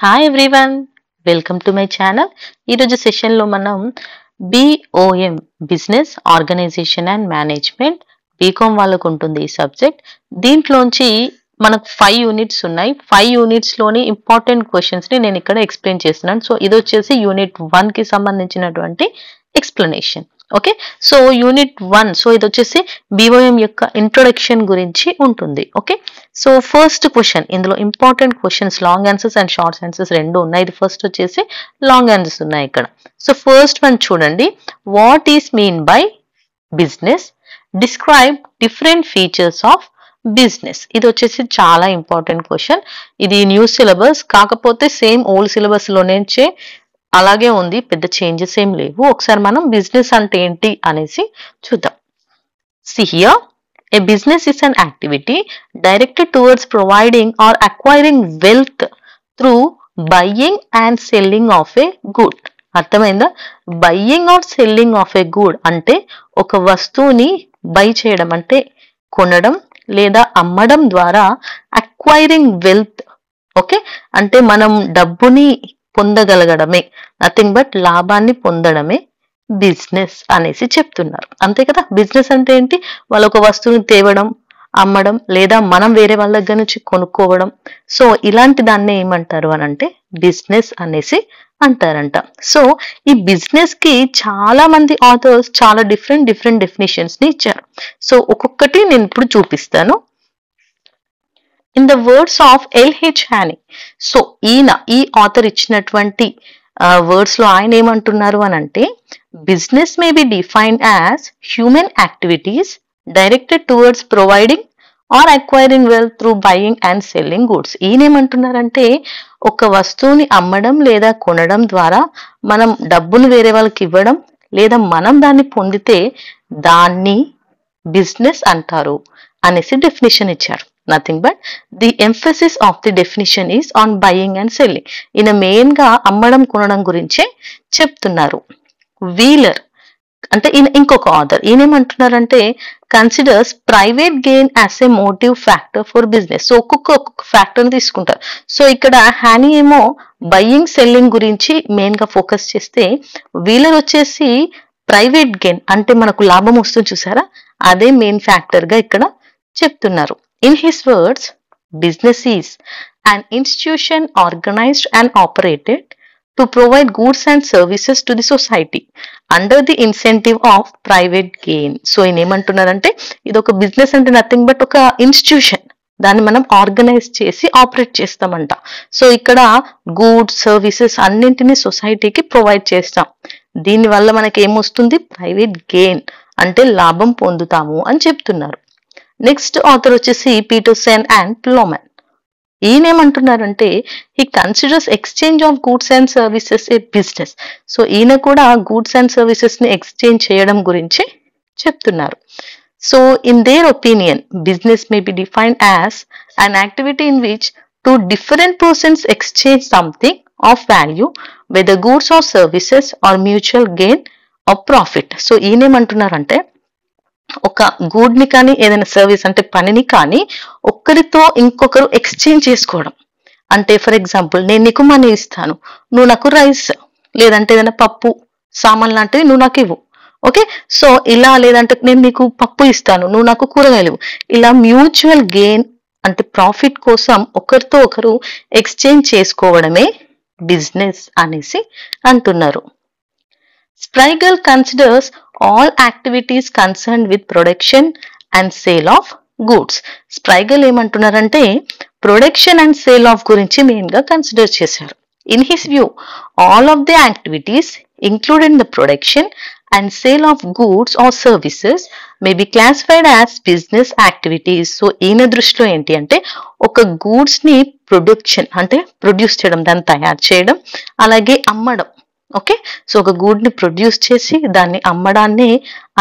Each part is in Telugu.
Hi everyone, welcome to my channel. ఈరోజు సెషన్లో మనం BOM business organisation and management BCom వాళ్ళకు ఉంటుంది ఈ సబ్జెక్ట్. దీంట్లోంచి మనకు 5 యూనిట్స్ ఉన్నాయి. 5 యూనిట్స్లోని ఇంపార్టెంట్ క్వశ్చన్స్ని నేను ఇక్కడ ఎక్స్ప్లెయిన్ చేస్తున్నాను. సో ఇది వచ్చేసి యూనిట్ 1కి సంబంధించినటువంటి explanation. Okay, so unit 1, so ఇది వచ్చేసి BOM యొక్క ఇంట్రొడక్షన్ గురించి ఉంటుంది. ఓకే, సో ఫస్ట్ క్వశ్చన్, ఇందులో important questions long answers and short answers రెండు ఉన్నాయి. ఇది ఫస్ట్ వచ్చేసి లాంగ్ ఆన్సర్స్ ఉన్నాయి ఇక్కడ. సో ఫస్ట్ వన్ చూడండి, what is mean by business, describe different features of business. ఇది వచ్చేసి చాలా ఇంపార్టెంట్ క్వశ్చన్. ఇది న్యూ సిలబస్, కాకపోతే సేమ్ ఓల్డ్ సిలబస్ లోనే అలాగే ఉంది, పెద్ద చేంజెస్ ఏం లేవు. ఒకసారి మనం బిజినెస్ అంటే ఏంటి అనేసి చూద్దాం. See here, a business is an activity directed towards providing or acquiring wealth through buying and selling of a good. అర్థమైందా? Buying or selling of a good అంటే ఒక వస్తువుని బై చేయడం అంటే కొనడం లేదా అమ్మడం ద్వారా అక్వైరింగ్ వెల్త్. ఓకే, అంటే మనం డబ్బుని పొందగలగడమే, నథింగ్ బట్ లాభాన్ని పొందడమే బిజినెస్ అనేసి చెప్తున్నారు. అంతే కదా, బిజినెస్ అంటే ఏంటి? వాళ్ళు ఒక వస్తువుని తేవడం, అమ్మడం లేదా మనం వేరే వాళ్ళ దగ్గర నుంచి కొనుక్కోవడం. సో ఇలాంటి దాన్ని ఏమంటారు అని అంటే బిజినెస్ అనేసి అంటారంట. సో ఈ బిజినెస్ కి చాలా మంది ఆథర్స్ చాలా డిఫరెంట్ డెఫినేషన్స్ ని ఇచ్చారు. సో ఒక్కొక్కటి నేను ఇప్పుడు చూపిస్తాను. In the words of L.H. Haney, so ఈ ఆథర్ ఇచ్చినటువంటి వర్డ్స్ లో ఆయన ఏమంటున్నారు అని అంటే, business may be defined as human activities directed towards providing or acquiring wealth through buying and selling goods. ఈయన ఏమంటున్నారంటే, ఒక వస్తువుని అమ్మడం లేదా కొనడం ద్వారా మనం డబ్బును వేరే వాళ్ళకి ఇవ్వడం లేదా మనం దాన్ని పొందితే దాన్ని బిజినెస్ అంటారు అనేసి డెఫినేషన్ ఇచ్చారు. Nothing but the emphasis of the definition is on buying and selling. ఈయన మెయిన్ గా అమ్మడం కొనడం గురించే చెప్తున్నారు. వీలర్ అంటే ఈయన ఇంకొక ఆథర్, ఈయన ఏమంటున్నారంటే, considers private gain as a motive factor for business. So ఒక్కొక్క ఫ్యాక్టర్ తీసుకుంటారు. సో ఇక్కడ హ్యానీ ఏమో బయింగ్ సెల్లింగ్ గురించి మెయిన్ గా ఫోకస్ చేస్తే, వీలర్ వచ్చేసి ప్రైవేట్ గెయిన్ అంటే మనకు లాభం వస్తుంది చూసారా, అదే మెయిన్ ఫ్యాక్టర్ గా ఇక్కడ చెప్తున్నారు. In his words, business is an institution organized and operated to provide goods and services to the society under the incentive of private gain. So in ఏమంటున్నారంటే, ఇది ఒక బిజినెస్ అంటే నథింగ్ బట్ ఒక ఇన్స్టిట్యూషన్, దాన్ని మనం ఆర్గనైజ్ చేసి ఆపరేట్ చేస్తామంట. సో ఇక్కడ గూడ్స్ సర్వీసెస్ అన్నింటినీ సొసైటీకి ప్రొవైడ్ చేస్తాం. దీనివల్ల మనకి ఏమొస్తుంది? ప్రైవేట్ గెయిన్ అంటే లాభం పొందుతాము అని చెప్తున్నారు. నెక్స్ట్ ఆథర్ వచ్చేసి పీటర్సన్ అండ్ ప్లోమన్. ఈయన ఏమంటున్నారంటే, he considers exchange of goods and services a business. So ఈయన కూడా గూడ్స్ అండ్ సర్వీసెస్ ని ఎక్స్చేంజ్ చేయడం గురించి చెప్తున్నారు. So in their opinion, business may be defined as an activity in which two different persons exchange something of value whether goods or services or mutual gain or profit. So ఈయన ఏమంటున్నారంటే, ఒక గూడ్ ని కానీ ఏదైనా సర్వీస్ అంటే పనిని కానీ ఒక్కరితో ఇంకొకరు ఎక్స్చేంజ్ చేసుకోవడం. అంటే ఫర్ ఎగ్జాంపుల్, నేను నీకు మనీ ఇస్తాను, నువ్వు నాకు రైస్ లేదంటే ఏదైనా పప్పు సామాన్ లాంటివి నువ్వు నాకు ఇవ్వు. ఓకే, సో ఇలా, లేదంటే నేను నీకు పప్పు ఇస్తాను, నువ్వు నాకు కూరగాయలు ఇవ్వు. ఇలా మ్యూచువల్ గెయిన్ అంటే ప్రాఫిట్ కోసం ఒకరితో ఒకరు ఎక్స్చేంజ్ చేసుకోవడమే బిజినెస్ అనేసి అంటున్నారు. Sprague considers all activities concerned with production and sale of goods. Sprague ఏమంటున్నారంటే, ప్రొడక్షన్ అండ్ సేల్ ఆఫ్ గురించి మెయిన్ గా కన్సిడర్ చేశారు. In his view, all of the activities included in the production and sale of goods or services may be classified as business activities. So ఈయన దృష్టిలో ఏంటి అంటే, ఒక గూడ్స్ ని ప్రొడక్షన్ అంటే ప్రొడ్యూస్ చేయడం, దాన్ని తయారు చేయడం, అలాగే అమ్మడం. ఓకే, సో ఒక గూడ్ ని ప్రొడ్యూస్ చేసి దాన్ని అమ్మడాన్ని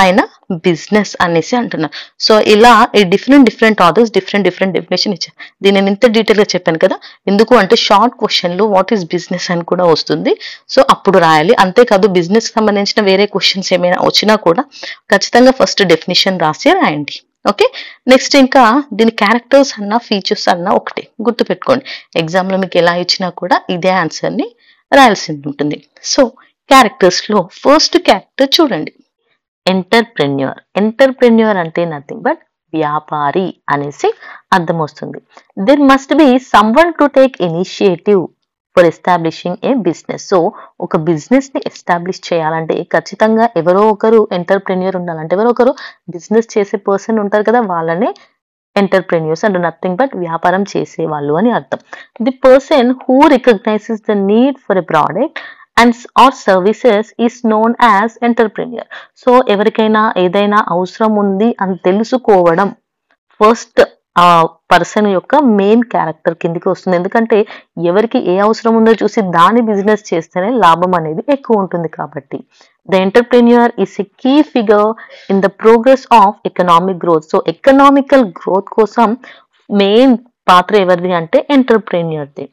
ఆయన బిజినెస్ అనేసి అంటున్నారు. సో ఇలా ఈ డిఫరెంట్ ఆథర్స్ డిఫరెంట్ డెఫినేషన్ ఇచ్చారు. దీన్ని నేను ఇంత డీటెయిల్ గా చెప్పాను కదా, ఎందుకు అంటే షార్ట్ క్వశ్చన్ లో వాట్ ఈస్ బిజినెస్ అని కూడా వస్తుంది. సో అప్పుడు రాయాలి. అంతేకాదు, బిజినెస్ కి సంబంధించిన వేరే క్వశ్చన్స్ ఏమైనా వచ్చినా కూడా ఖచ్చితంగా ఫస్ట్ డెఫినేషన్ రాసి రాయండి. ఓకే. నెక్స్ట్ ఇంకా దీని క్యారెక్టర్స్ అన్న ఫీచర్స్ అన్న ఒకటే గుర్తుపెట్టుకోండి. ఎగ్జామ్లో మీకు ఎలా ఇచ్చినా కూడా ఇదే ఆన్సర్ని రాయాల్సింది ఉంటుంది. సో క్యారెక్టర్స్ లో ఫస్ట్ క్యారెక్టర్ చూడండి, ఎంటర్ప్రెన్యూర్. ఎంటర్ప్రెన్యూర్ అంటే నథింగ్ బట్ వ్యాపారి అనేసి అర్థం వస్తుంది. There must be someone to take initiative for establishing a business. So ఒక బిజినెస్ ని ఎస్టాబ్లిష్ చేయాలంటే ఖచ్చితంగా ఎవరో ఒకరు ఎంటర్ప్రెన్యూర్ ఉండాలంటే ఎవరో ఒకరు బిజినెస్ చేసే పర్సన్ ఉంటారు కదా, వాళ్ళనే ఎంటర్ప్రెన్యూర్స్ అండ్ నథింగ్ బట్ వ్యాపారం చేసేవాళ్ళు అని అర్థం. The person who recognises the need for a product and or services is known as entrepreneur. So ఎవరికైనా ఏదైనా అవసరం ఉంది అని తెలుసుకోవడం ఫస్ట్ ఆ పర్సన్ యొక్క మెయిన్ క్యారెక్టర్ కిందికి వస్తుంది. ఎందుకంటే ఎవరికి ఏ అవసరం ఉందో చూసి దాని బిజినెస్ చేస్తేనే లాభం అనేది ఎక్కువ ఉంటుంది కాబట్టి. The entrepreneur is a key figure in the progress of economic growth. So economical growth కోసం మెయిన్ పాత్ర ఎవరిది అంటే ఎంటర్ప్రెన్యూర్ది.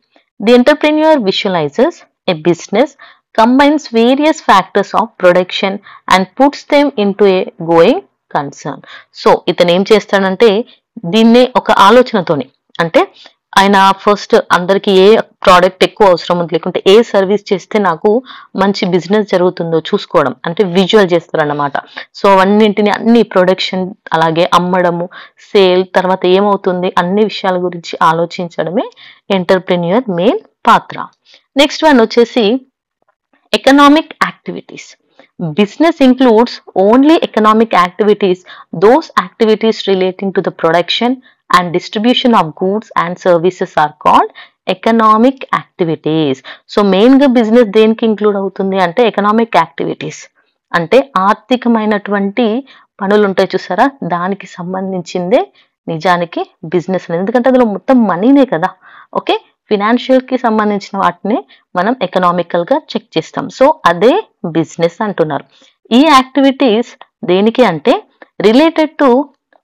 The entrepreneur visualises a business, combines various factors of production and puts them into a going concern. So ఇతను ఏం చేస్తాడంటే దీన్నే ఒక ఆలోచనతోని, అంటే ఆయన ఫస్ట్ అందరికి ఏ ప్రోడక్ట్ ఎక్కువ అవసరం ఉంది లేకుంటే ఏ సర్వీస్ చేస్తే నాకు మంచి బిజినెస్ జరుగుతుందో చూసుకోవడం అంటే విజువల్ చేస్తారన్నమాట. సో అన్నింటిని అన్ని ప్రొడక్షన్ అలాగే అమ్మడము సేల్ తర్వాత ఏమవుతుంది అన్ని విషయాల గురించి ఆలోచించడమే ఎంటర్ప్రెన్యూర్ మెయిన్ పాత్ర. నెక్స్ట్ వన్ వచ్చేసి economic activities. Business includes only economic activities, those activities relating to the production and distribution of goods and services are called economic activities. So main గా బిజినెస్ దేనికి ఇంక్లూడ్ అవుతుంది అంటే ఎకనామిక్ యాక్టివిటీస్ అంటే ఆర్థికమైనటువంటి పనులు ఉంటాయి చూసారా, దానికి సంబంధించిందే నిజానికి బిజినెస్ అనేది. ఎందుకంటే అందులో మొత్తం మనీనే కదా. ఓకే, ఫినాన్షియల్ కి సంబంధించిన వాటిని మనం ఎకనామికల్ గా చెక్ చేస్తాం. సో అదే బిజినెస్ అంటున్నారు. ఈ యాక్టివిటీస్ దేనికి అంటే related to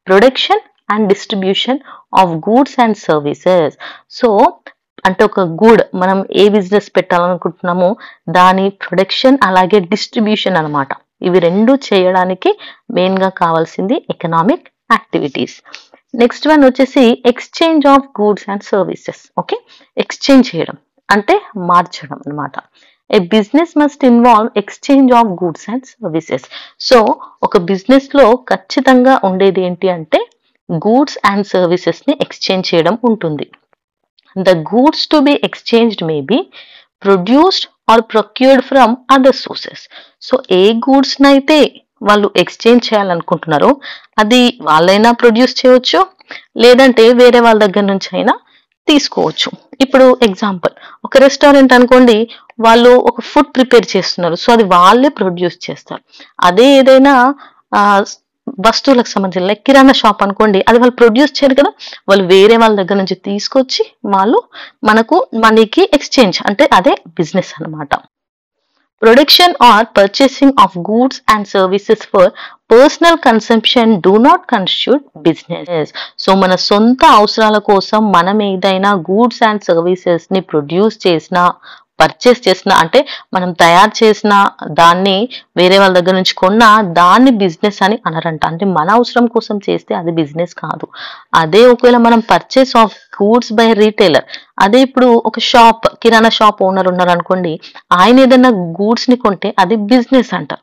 production and distribution of goods and services. So అంటే ఒక గుడ్ మనం ఏ బిజినెస్ పెట్టాలనుకుంటున్నామో దాని ప్రొడక్షన్ అలాగే డిస్ట్రిబ్యూషన్ అన్నమాట. ఇవి రెండు చేయడానికి మెయిన్ గా కావాల్సింది ఎకనామిక్ యాక్టివిటీస్. నెక్స్ట్ వన్ వచ్చేసి exchange of goods and services. Okay, exchange చేయడం అంటే మార్చడం అన్నమాట. A business must involve exchange of goods and services. So ఒక బిజినెస్ లో ఖచ్చితంగా ఉండేది ఏంటి అంటే గూడ్స్ అండ్ సర్వీసెస్ ని ఎక్స్చేంజ్ చేయడం ఉంటుంది. The goods to be exchanged may be produced or procured from other sources. So ఏ గూడ్స్ నైతే వాళ్ళు ఎక్స్చేంజ్ చేయాలనుకుంటున్నారో అది వాళ్ళైనా ప్రొడ్యూస్ చేయవచ్చు లేదంటే వేరే వాళ్ళ దగ్గర నుంచి అయినా తీసుకోవచ్చు. ఇప్పుడు ఎగ్జాంపుల్ ఒక రెస్టారెంట్ అనుకోండి, వాళ్ళు ఒక ఫుడ్ ప్రిపేర్ చేస్తున్నారు, సో అది వాళ్ళే ప్రొడ్యూస్ చేస్తారు. అదే ఏదైనా వస్తువులకు సంబంధించిన లైక్ కిరాణా షాప్ అనుకోండి, అది వాళ్ళు ప్రొడ్యూస్ చేయరు కదా, వాళ్ళు వేరే వాళ్ళ దగ్గర నుంచి తీసుకొచ్చి వాళ్ళు మనకు మనీకి ఎక్స్చేంజ్ అంటే అదే బిజినెస్ అన్నమాట. Production or purchasing of goods and services for personal consumption do not constitute business. So మన సొంత అవసరాల కోసం మనం ఏదైనా గూడ్స్ అండ్ సర్వీసెస్ ని ప్రొడ్యూస్ చేసినా పర్చేస్ చేసిన అంటే మనం తయారు చేసిన దాన్ని వేరే వాళ్ళ దగ్గర నుంచి కొన్నా దాన్ని బిజినెస్ అని అనరంట. అంటే మన అవసరం కోసం చేస్తే అది బిజినెస్ కాదు. అదే ఒకవేళ మనం purchase of goods by retailer, అదే ఇప్పుడు ఒక షాప్ కిరాణా షాప్ ఓనర్ ఉన్నారు అనుకోండి, ఆయన ఏదైనా గూడ్స్ ని కొంటే అది బిజినెస్ అంట.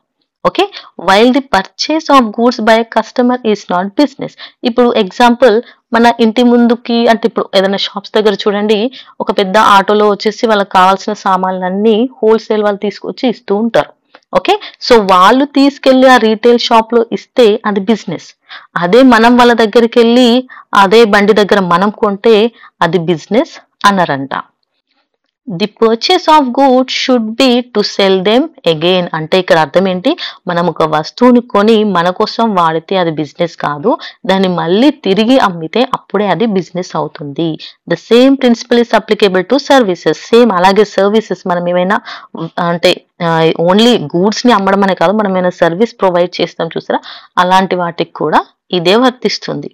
Okay, while the purchase of goods by customer is not business. ఇప్పుడు ఎగ్జాంపుల్ మన ఇంటి ముందుకి అంటే ఇప్పుడు ఏదైనా షాప్స్ దగ్గర చూడండి, ఒక పెద్ద ఆటోలో వచ్చేసి వాళ్ళకి కావాల్సిన సామాన్లన్నీ హోల్సేల్ వాళ్ళు తీసుకొచ్చి ఇస్తూ ఉంటారు. ఓకే, సో వాళ్ళు తీసుకెళ్లి ఆ రీటైల్ షాప్ లో ఇస్తే అది బిజినెస్. అదే మనం వాళ్ళ దగ్గరికి వెళ్ళి అదే బండి దగ్గర మనం కొంటే అది బిజినెస్ అన్నారంట. The purchase of goods should be to cell them again. అంటే ఇక్కడ అర్థం ఏంటి, మనం ఒక వస్తువుని కొని మన కోసం వాడితే అది బిజినెస్ కాదు, దాన్ని మళ్ళీ తిరిగి అమ్మితే అప్పుడే అది బిజినెస్ అవుతుంది. The same principle is applicable to services. Same అలాగే సర్వీసెస్ మనం ఏమైనా అంటే ఓన్లీ గూడ్స్ ని అమ్మడం అనే కాదు, మనం ఏమైనా సర్వీస్ ప్రొవైడ్ చేస్తాం చూసారా, అలాంటి వాటికి కూడా ఇదే వర్తిస్తుంది.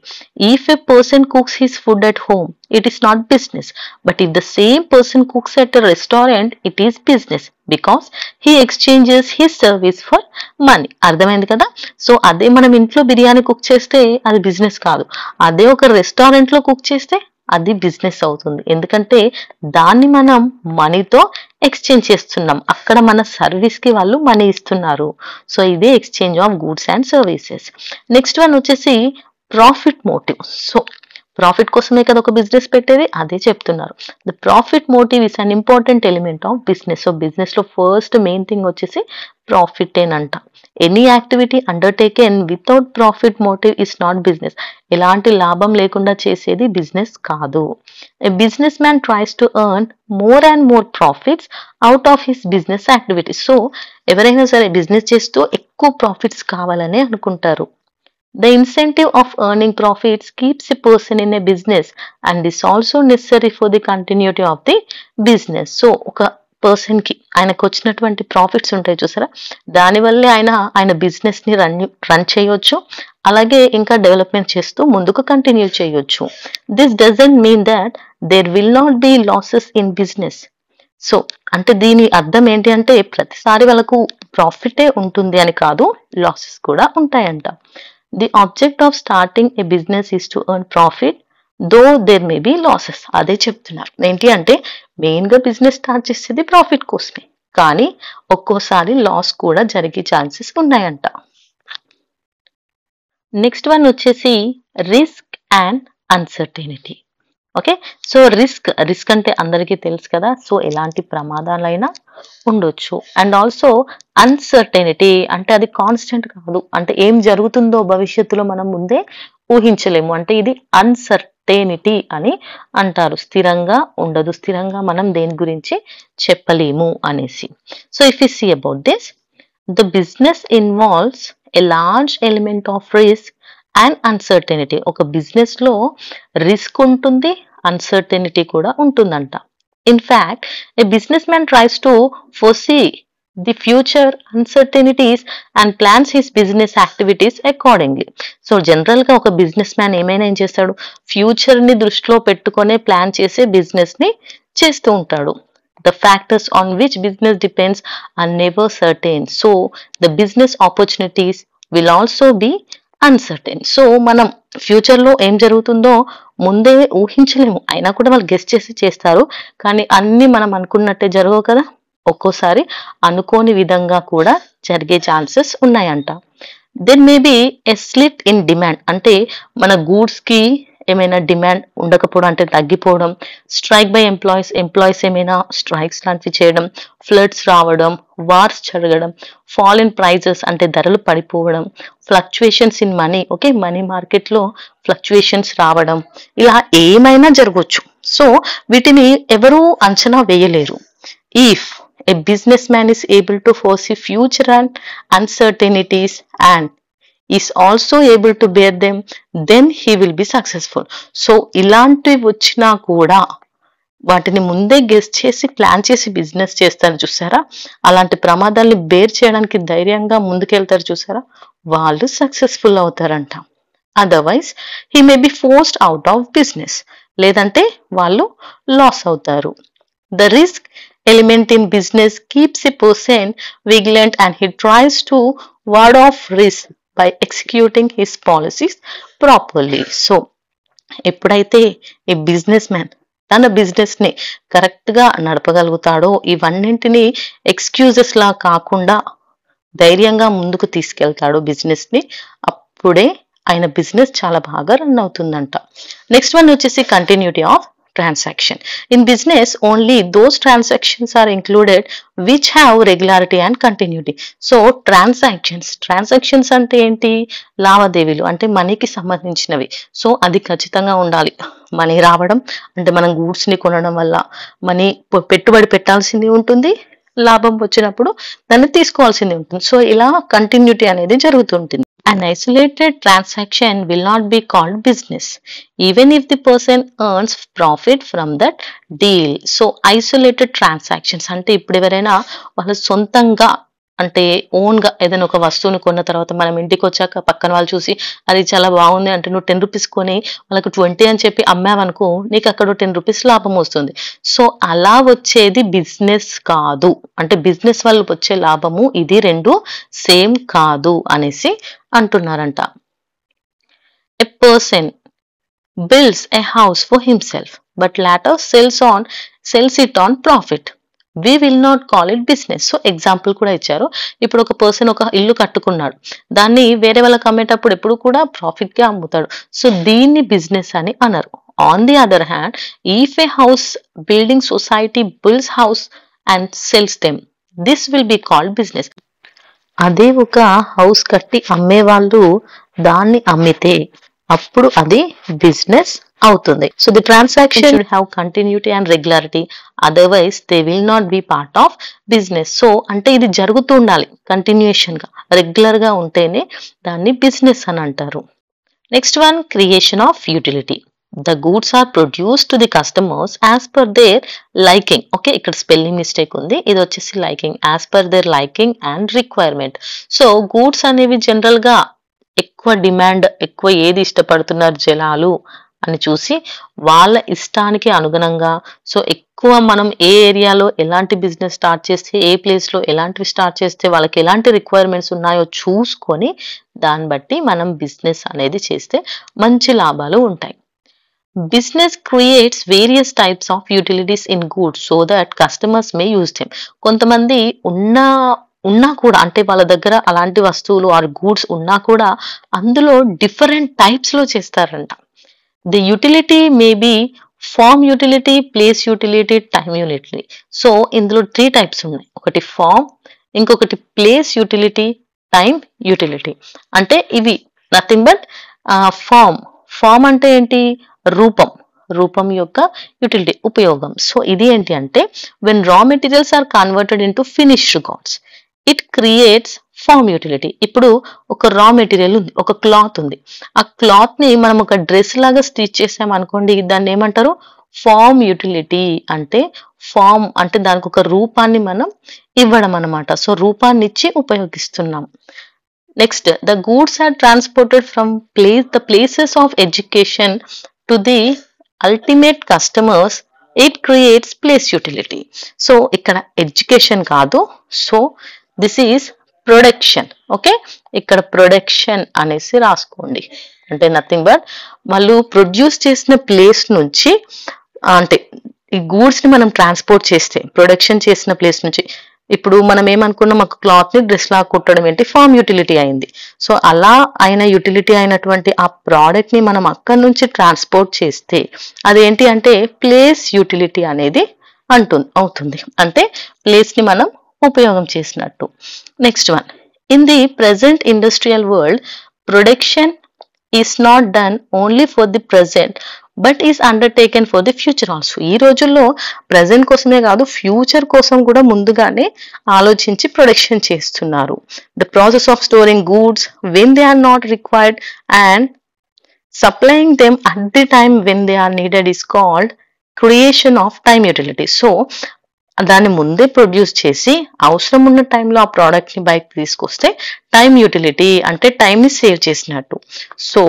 If a person cooks his food at home it is not business, but if the same person cooks at a restaurant it is business because he exchanges his service for money. అర్థమైంది కదా. సో అదే మనం ఇంట్లో బిర్యానీ కుక్ చేస్తే అది బిజినెస్ కాదు, అదే ఒక రెస్టారెంట్ లో కుక్ చేస్తే అది బిజినెస్ అవుతుంది. ఎందుకంటే దాన్ని మనం మనీతో ఎక్స్చేంజ్ చేస్తున్నాం, అక్కడ మన సర్వీస్ కి వాళ్ళు మనీ ఇస్తున్నారు. సో ఇదే exchange of goods and services. Next one వచ్చేసి ప్రాఫిట్ మోటివ్. సో ప్రాఫిట్ కోసమే కదా ఒక బిజినెస్ పెట్టేది, అదే చెప్తున్నారు. The profit motive is an important element of business. So business లో ఫస్ట్ మెయిన్ థింగ్ వచ్చేసి ప్రాఫిట్ ఏనంట. Any activity undertaken without profit motive is not business. ఎలాంటి లాభం లేకుండా చేసేది బిజినెస్ కాదు. A businessman tries to earn more and more profits out of his business activities. So ఎవరైనా సరే బిజినెస్ చేస్తూ ఎక్కువ ప్రాఫిట్స్ కావాలని అనుకుంటారు. The incentive of earning profits keeps a person in a business and is also necessary for the continuity of the business. So ఒక పర్సన్ కి ఆయనకు వచ్చినటువంటి ప్రాఫిట్స్ ఉంటాయి చూసారా, దానివల్లే ఆయన బిజినెస్ ని రన్ చేయొచ్చు, అలాగే ఇంకా డెవలప్మెంట్ చేస్తూ ముందుకు కంటిన్యూ చేయొచ్చు. This doesn't mean that there will not be losses in business. So అంటే దీని అర్థం ఏంటి అంటే ప్రతిసారి వాళ్ళకు ప్రాఫిటే ఉంటుంది అని కాదు, లాసెస్ కూడా ఉంటాయంట. The object of starting a business is to earn profit, though there may be losses. అదే చెప్తున్నారు. ఏంటి అంటే మెయిన్ గా బిజినెస్ స్టార్ట్ చేసేది ప్రాఫిట్ కోసమే, కానీ ఒక్కోసారి లాస్ కూడా జరిగే ఛాన్సెస్ ఉన్నాయంట. నెక్స్ట్ వన్ వచ్చేసి risk and uncertainty. Okay, so risk అంటే అందరికీ తెలుసు కదా. సో ఎలాంటి ప్రమాదాలైనా ఉండొచ్చు. అండ్ ఆల్సో అన్సర్టెనిటీ అంటే అది కాన్స్టెంట్ కాదు, అంటే ఏం జరుగుతుందో భవిష్యత్తులో మనం ముందే ఊహించలేము, అంటే ఇది అన్సర్టెనిటీ అని అంటారు. స్థిరంగా ఉండదు, స్థిరంగా మనం దేని గురించి చెప్పలేము అనేసి. So if you see about this, the business involves a large element of risk and uncertainty. ఒక బిజినెస్ లో రిస్క్ ఉంటుంది, అన్సర్టెనిటీ కూడా ఉంటుందంట. In fact a businessman tries to foresee the future uncertainties and plans his business activities accordingly. So general గా ఒక బిజినెస్ మ్యాన్ ఏం చేస్తాడు, ఫ్యూచర్ ని దృష్టిలో పెట్టుకునే ప్లాన్ చేసే బిజినెస్ ని చేస్తూ ఉంటాడు. The factors on which business depends are never certain. So the business opportunities will also be uncertain. So మనం ఫ్యూచర్ లో ఏం జరుగుతుందో ముందే ఊహించలేము, అయినా కూడా వాళ్ళు గెస్ట్ చేసి చేస్తారు, కానీ అన్ని మనం అనుకున్నట్టే జరగవు కదా, ఒక్కోసారి అనుకోని విధంగా కూడా జరిగే ఛాన్సెస్ ఉన్నాయంట. Then maybe a slit in demand, అంటే మన గూడ్స్ కి ఏమైనా డిమాండ్ ఉండకపోవడం, అంటే తగ్గిపోవడం, స్ట్రైక్ బై ఎంప్లాయీస్ ఏమైనా స్ట్రైక్స్ లాంటివి చేయడం, ఫ్లడ్స్ రావడం, వార్స్ జరగడం, ఫాల్ ఇన్ ప్రైజెస్ అంటే ధరలు పడిపోవడం, fluctuations in money, okay money market లో ఫ్లక్చుయేషన్స్ రావడం, ఇలా ఏమైనా జరగవచ్చు. సో వీటిని ఎవరూ అంచనా వేయలేరు. If a businessman is able to foresee future and uncertainties and is also able to bear them, then he will be successful. So ఇలాంటివి వచ్చినా కూడా వాటిని ముందే గెస్ చేసి ప్లాన్ చేసి బిజినెస్ చేస్తారు చూసారా, అలాంటి ప్రమాదాల్ని బేర్ చేయడానికి ధైర్యంగా ముందుకెళ్తారు చూసారా, వాళ్ళు సక్సెస్ఫుల్ అవుతారంట. Otherwise he may be forced out of business, లేదంటే వాళ్ళు లాస్ అవుతారు. The risk element in business keeps a person vigilant and he tries to ward off risk by executing his policies properly. So ఎప్పుడైతే ఈ బిజినెస్ మ్యాన్ తన బిజినెస్ ని కరెక్ట్ గా నడపగలుగుతాడో, ఇవన్నింటినీ ఎక్స్క్యూజెస్ లా కాకుండా ధైర్యంగా ముందుకు తీసుకెళ్తాడో బిజినెస్ ని, అప్పుడే ఆయన బిజినెస్ చాలా బాగా రన్ అవుతుందంట. నెక్స్ట్ వన్ వచ్చేసి continuity of transaction. In business, only those transactions are included which have regularity and continuity. So transactions అంటే ఏంటి, లావాదేవీలు అంటే మనీకి సంబంధించినవి. సో అది ఖచ్చితంగా ఉండాలి. మనీ రావడం అంటే మనం గూడ్స్ ని కొనడం వల్ల మనీ పెట్టుబడి పెట్టాల్సింది ఉంటుంది, లాభం వచ్చినప్పుడు దాన్ని తీసుకోవాల్సింది ఉంటుంది. సో ఇలా కంటిన్యూటీ అనేది జరుగుతుంటుంది. An isolated transaction will not be called business even if the person earns profit from that deal. So isolated transactions అంటే ఇప్పుడు ఎవరైనా వాళ్ళ సొంతంగా అంటే ఓన్గా ఏదైనా ఒక వస్తువుని కొన్న తర్వాత మనం ఇంటికి వచ్చాక పక్కన వాళ్ళు చూసి అది చాలా బాగుంది అంటే నువ్వు 10 రూపీస్ కొని వాళ్ళకు 20 అని చెప్పి అమ్మావనుకో నీకు అక్కడ 10 రూపీస్ లాభం వస్తుంది. సో అలా వచ్చేది బిజినెస్ కాదు. అంటే బిజినెస్ వల్ల వచ్చే లాభము ఇది 2 సేమ్ కాదు అనేసి అంటున్నారంట. A person builds a house for himself but later sells it on profit. We will not call it business. So example కూడా ఇచ్చారు. ఇప్పుడు ఒక పర్సన్ ఒక ఇల్లు కట్టుకున్నాడు, దాన్ని వేరే వాళ్ళకి అమ్మేటప్పుడు ఎప్పుడు కూడా ప్రాఫిట్ గా అమ్ముతాడు. సో దీన్ని బిజినెస్ అని అనరు. On the other hand, if A house building society builds house and cells them, this will be called business. అదే ఒక హౌస్ కట్టి అమ్మే వాళ్ళు దాన్ని అమ్మితే అప్పుడు అది బిజినెస్ అవుతుంది. So the transaction should have continuity and regularity, otherwise they will not B part of business. So అంటే ఇది జరుగుతూ ఉండాలి, కంటిన్యూషన్ గా రెగ్యులర్ గా ఉంటేనే దాన్ని బిజినెస్ అని అంటారు. Next one, creation of utility. The goods are produced to the customers as per their liking. Okay, ఇక్కడ స్పెల్లింగ్ మిస్టేక్ ఉంది, ఇది వచ్చేసి liking. as per their liking and requirement. So goods అనేవి జనరల్ గా ఎక్కువ డిమాండ్, ఎక్కువ ఏది ఇష్టపడుతున్నారు జనాలు అని చూసి వాళ్ళ ఇష్టానికి అనుగుణంగా, సో ఎక్కువ మనం ఏ ఏరియాలో ఎలాంటి బిజినెస్ స్టార్ట్ చేస్తే, ఏ ప్లేస్ లో ఎలాంటివి స్టార్ట్ చేస్తే వాళ్ళకి ఎలాంటి రిక్వైర్మెంట్స్ ఉన్నాయో చూసుకొని దాన్ని బట్టి మనం బిజినెస్ అనేది చేస్తే మంచి లాభాలు ఉంటాయి. Business creates various types of utilities in goods so that customers may use them. కొంతమంది ఉన్నా కూడా, అంటే వాళ్ళ దగ్గర అలాంటి వస్తువులు ఆర్ గూడ్స్ ఉన్నా కూడా అందులో డిఫరెంట్ టైప్స్ లో చేస్తారంట. The utility may be form utility, place utility, time utility. So ఇందులో 3 టైప్స్ ఉన్నాయి. ఒకటి ఫార్మ్, ఇంకొకటి ప్లేస్ యూటిలిటీ, టైమ్ యూటిలిటీ. అంటే ఇవి నథింగ్ బట్ ఫార్మ్ అంటే ఏంటి, రూపం యొక్క యూటిలిటీ, ఉపయోగం. సో ఇది ఏంటి అంటే when raw materials are converted into finished goods it creates form utility. ఇప్పుడు ఒక రా మెటీరియల్ ఉంది, ఒక క్లాత్ ఉంది, ఆ క్లాత్ ని మనం ఒక డ్రెస్ లాగా స్టిచ్ చేసాం అనుకోండి, దాన్ని ఏమంటారు, ఫార్మ్ యూటిలిటీ. అంటే ఫార్మ్ అంటే దానికి ఒక రూపాన్ని మనం ఇవ్వడం అన్నమాట. సో రూపాన్ని ఇచ్చి ఉపయోగిస్తున్నాం. Next, the goods are transported from the places of education to the ultimate customers, it creates place utility. So ఇక్కడ ఎడ్యుకేషన్ కాదు, so this is production. Okay, ఇక్కడ ప్రొడక్షన్ అనేసి రాసుకోండి. అంటే నథింగ్ బట్ వాళ్ళు ప్రొడ్యూస్ చేసిన ప్లేస్ నుంచి, అంటే ఈ గూడ్స్ ని మనం ట్రాన్స్పోర్ట్ చేస్తే ప్రొడక్షన్ చేసిన ప్లేస్ నుంచి, ఇప్పుడు మనం ఏమనుకున్నాం, ఒక క్లాత్ ని డ్రెస్ లాగా కుట్టడం ఏంటి, ఫార్మ్ యూటిలిటీ అయింది. సో అలా అయిన యూటిలిటీ అయినటువంటి ఆ ప్రోడక్ట్ ని మనం అక్కడి నుంచి ట్రాన్స్పోర్ట్ చేస్తే అదేంటి అంటే ప్లేస్ యూటిలిటీ అనేది అవుతుంది. అంటే ప్లేస్ ని మనం ఉపయోగం చేసినట్టు. Next one, in the present industrial world production is not done only for the present but is undertaken for the future also. ఈ రోజుల్లో ప్రజెంట్ కోసమే కాదు, ఫ్యూచర్ కోసం కూడా ముందుగానే ఆలోచించి ప్రొడక్షన్ చేస్తున్నారు. The process of storing goods when they are not required and supplying them at the time when they are needed is called creation of time utility. So దాన్ని ముందే ప్రొడ్యూస్ చేసి అవసరం ఉన్న టైంలో ఆ ప్రోడక్ట్ ని బయటకు తీసుకొస్తే టైమ్ యూటిలిటీ, అంటే టైం ని సేవ్ చేసినట్టు. So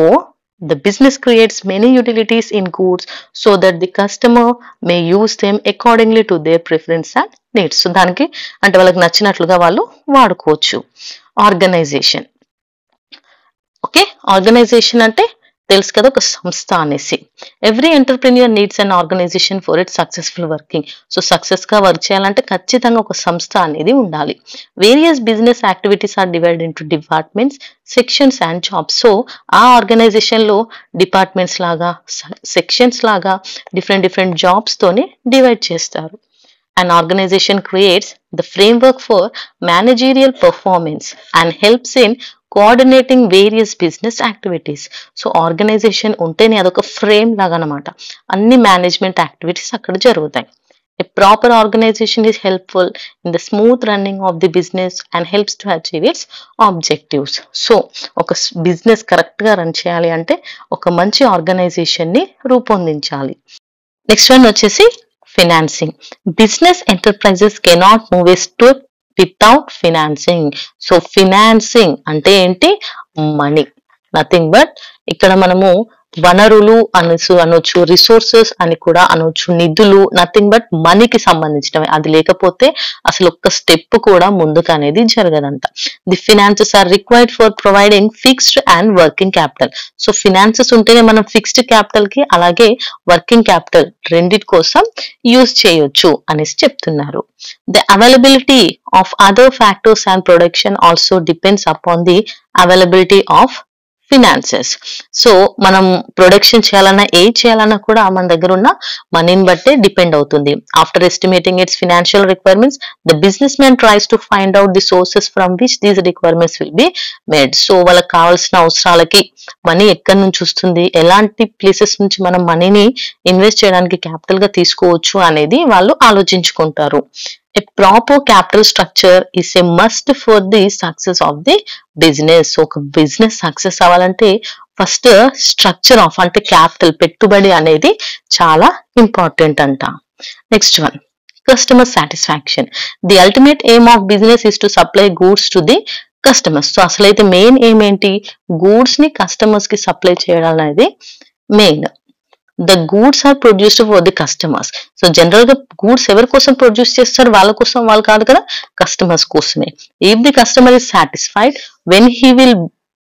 the business creates many utilities in goods so that the customer may use them accordingly to their preference and needs. So దానికి అంటే వాళ్ళకి నచ్చినట్లుగా వాళ్ళు వాడుకోవచ్చు. ఆర్గనైజేషన్. ఓకే, ఆర్గనైజేషన్ అంటే తెలుసు కదా, ఒక సంస్థ అనేసి. Every entrepreneur needs an organisation for it successful working. So success గా వర్క్ చేయాలంటే ఖచ్చితంగా ఒక సంస్థ అనేది ఉండాలి. Various business activities are divided into departments, sections and jobs. So ఆ ఆర్గనైజేషన్ లో డిపార్ట్మెంట్స్ లాగా, సెక్షన్స్ లాగా డిఫరెంట్ జాబ్స్ తోని డివైడ్ చేస్తారు. An organization creates the framework for managerial performance and helps in coordinating various business activities. So organisation ఉంటేనే అదొక ఫ్రేమ్ లాగా అనమాట, అన్ని మేనేజ్మెంట్ యాక్టివిటీస్ అక్కడ జరుగుతాయి. A proper organization is helpful in the smooth running of the business and helps to achieve its objectives. So ఒక బిజినెస్ కరెక్ట్ గా రన్ చేయాలి అంటే ఒక మంచి ఆర్గనైజేషన్ ని రూపొందించాలి. నెక్స్ట్ వన్ వచ్చేసి financing. Business enterprises cannot move a step without financing. So financing అంటే ఏంటి? మనీ, నథింగ్ బట్ ఇక్కడ మనము వనరులు అనొచ్చు, రిసోర్సెస్ అని కూడా అనొచ్చు, నిధులు, నథింగ్ బట్ మనీకి సంబంధించినవి. అది లేకపోతే అసలు ఒక్క స్టెప్ కూడా ముందుకు అనేది జరగదంట. The finances are required for providing fixed and working capital. So finances ఉంటేనే మనం ఫిక్స్డ్ క్యాపిటల్ కి అలాగే వర్కింగ్ క్యాపిటల్ రెండిటి కోసం యూజ్ చేయొచ్చు అనేసి చెప్తున్నారు. The availability of other factors and production also depends upon the availability of finances. So మనం ప్రొడక్షన్ చేయాలన్నా చేయాలన్నా కూడా మన దగ్గర ఉన్న మనీని బట్టే డిపెండ్ అవుతుంది. After estimating its financial requirements, the businessman tries to find out the sources from which these requirements will be made. So వాళ్ళకి కావాల్సిన అవసరాలకి మనీ ఎక్కడి నుంచి వస్తుంది, ఎలాంటి ప్లేసెస్ నుంచి మనం మనీని ఇన్వెస్ట్ చేయడానికి క్యాపిటల్ గా తీసుకోవచ్చు అనేది వాళ్ళు ఆలోచించుకుంటారు. A proper capital structure is a must for the success of the business. So ఒక బిజినెస్ సక్సెస్ అవ్వాలంటే ఫస్ట్ స్ట్రక్చర్ ఆఫ్ అంటే క్యాపిటల్ పెట్టుబడి అనేది చాలా ఇంపార్టెంట్ అంట. Next one, customer satisfaction. The ultimate aim of business is to supply goods to the customers. So అసలైతే మెయిన్ ఎయిమ్ ఏంటి? గూడ్స్ ని కస్టమర్స్ కి సప్లై చేయడం అనేది main. The goods are produced for the customers. So general గా గూడ్స్ ఎవరి కోసం ప్రొడ్యూస్ చేస్తారు? వాళ్ళ కోసం, వాళ్ళు కాదు కదా, కస్టమర్స్ కోసమే. If the customer is satisfied when he will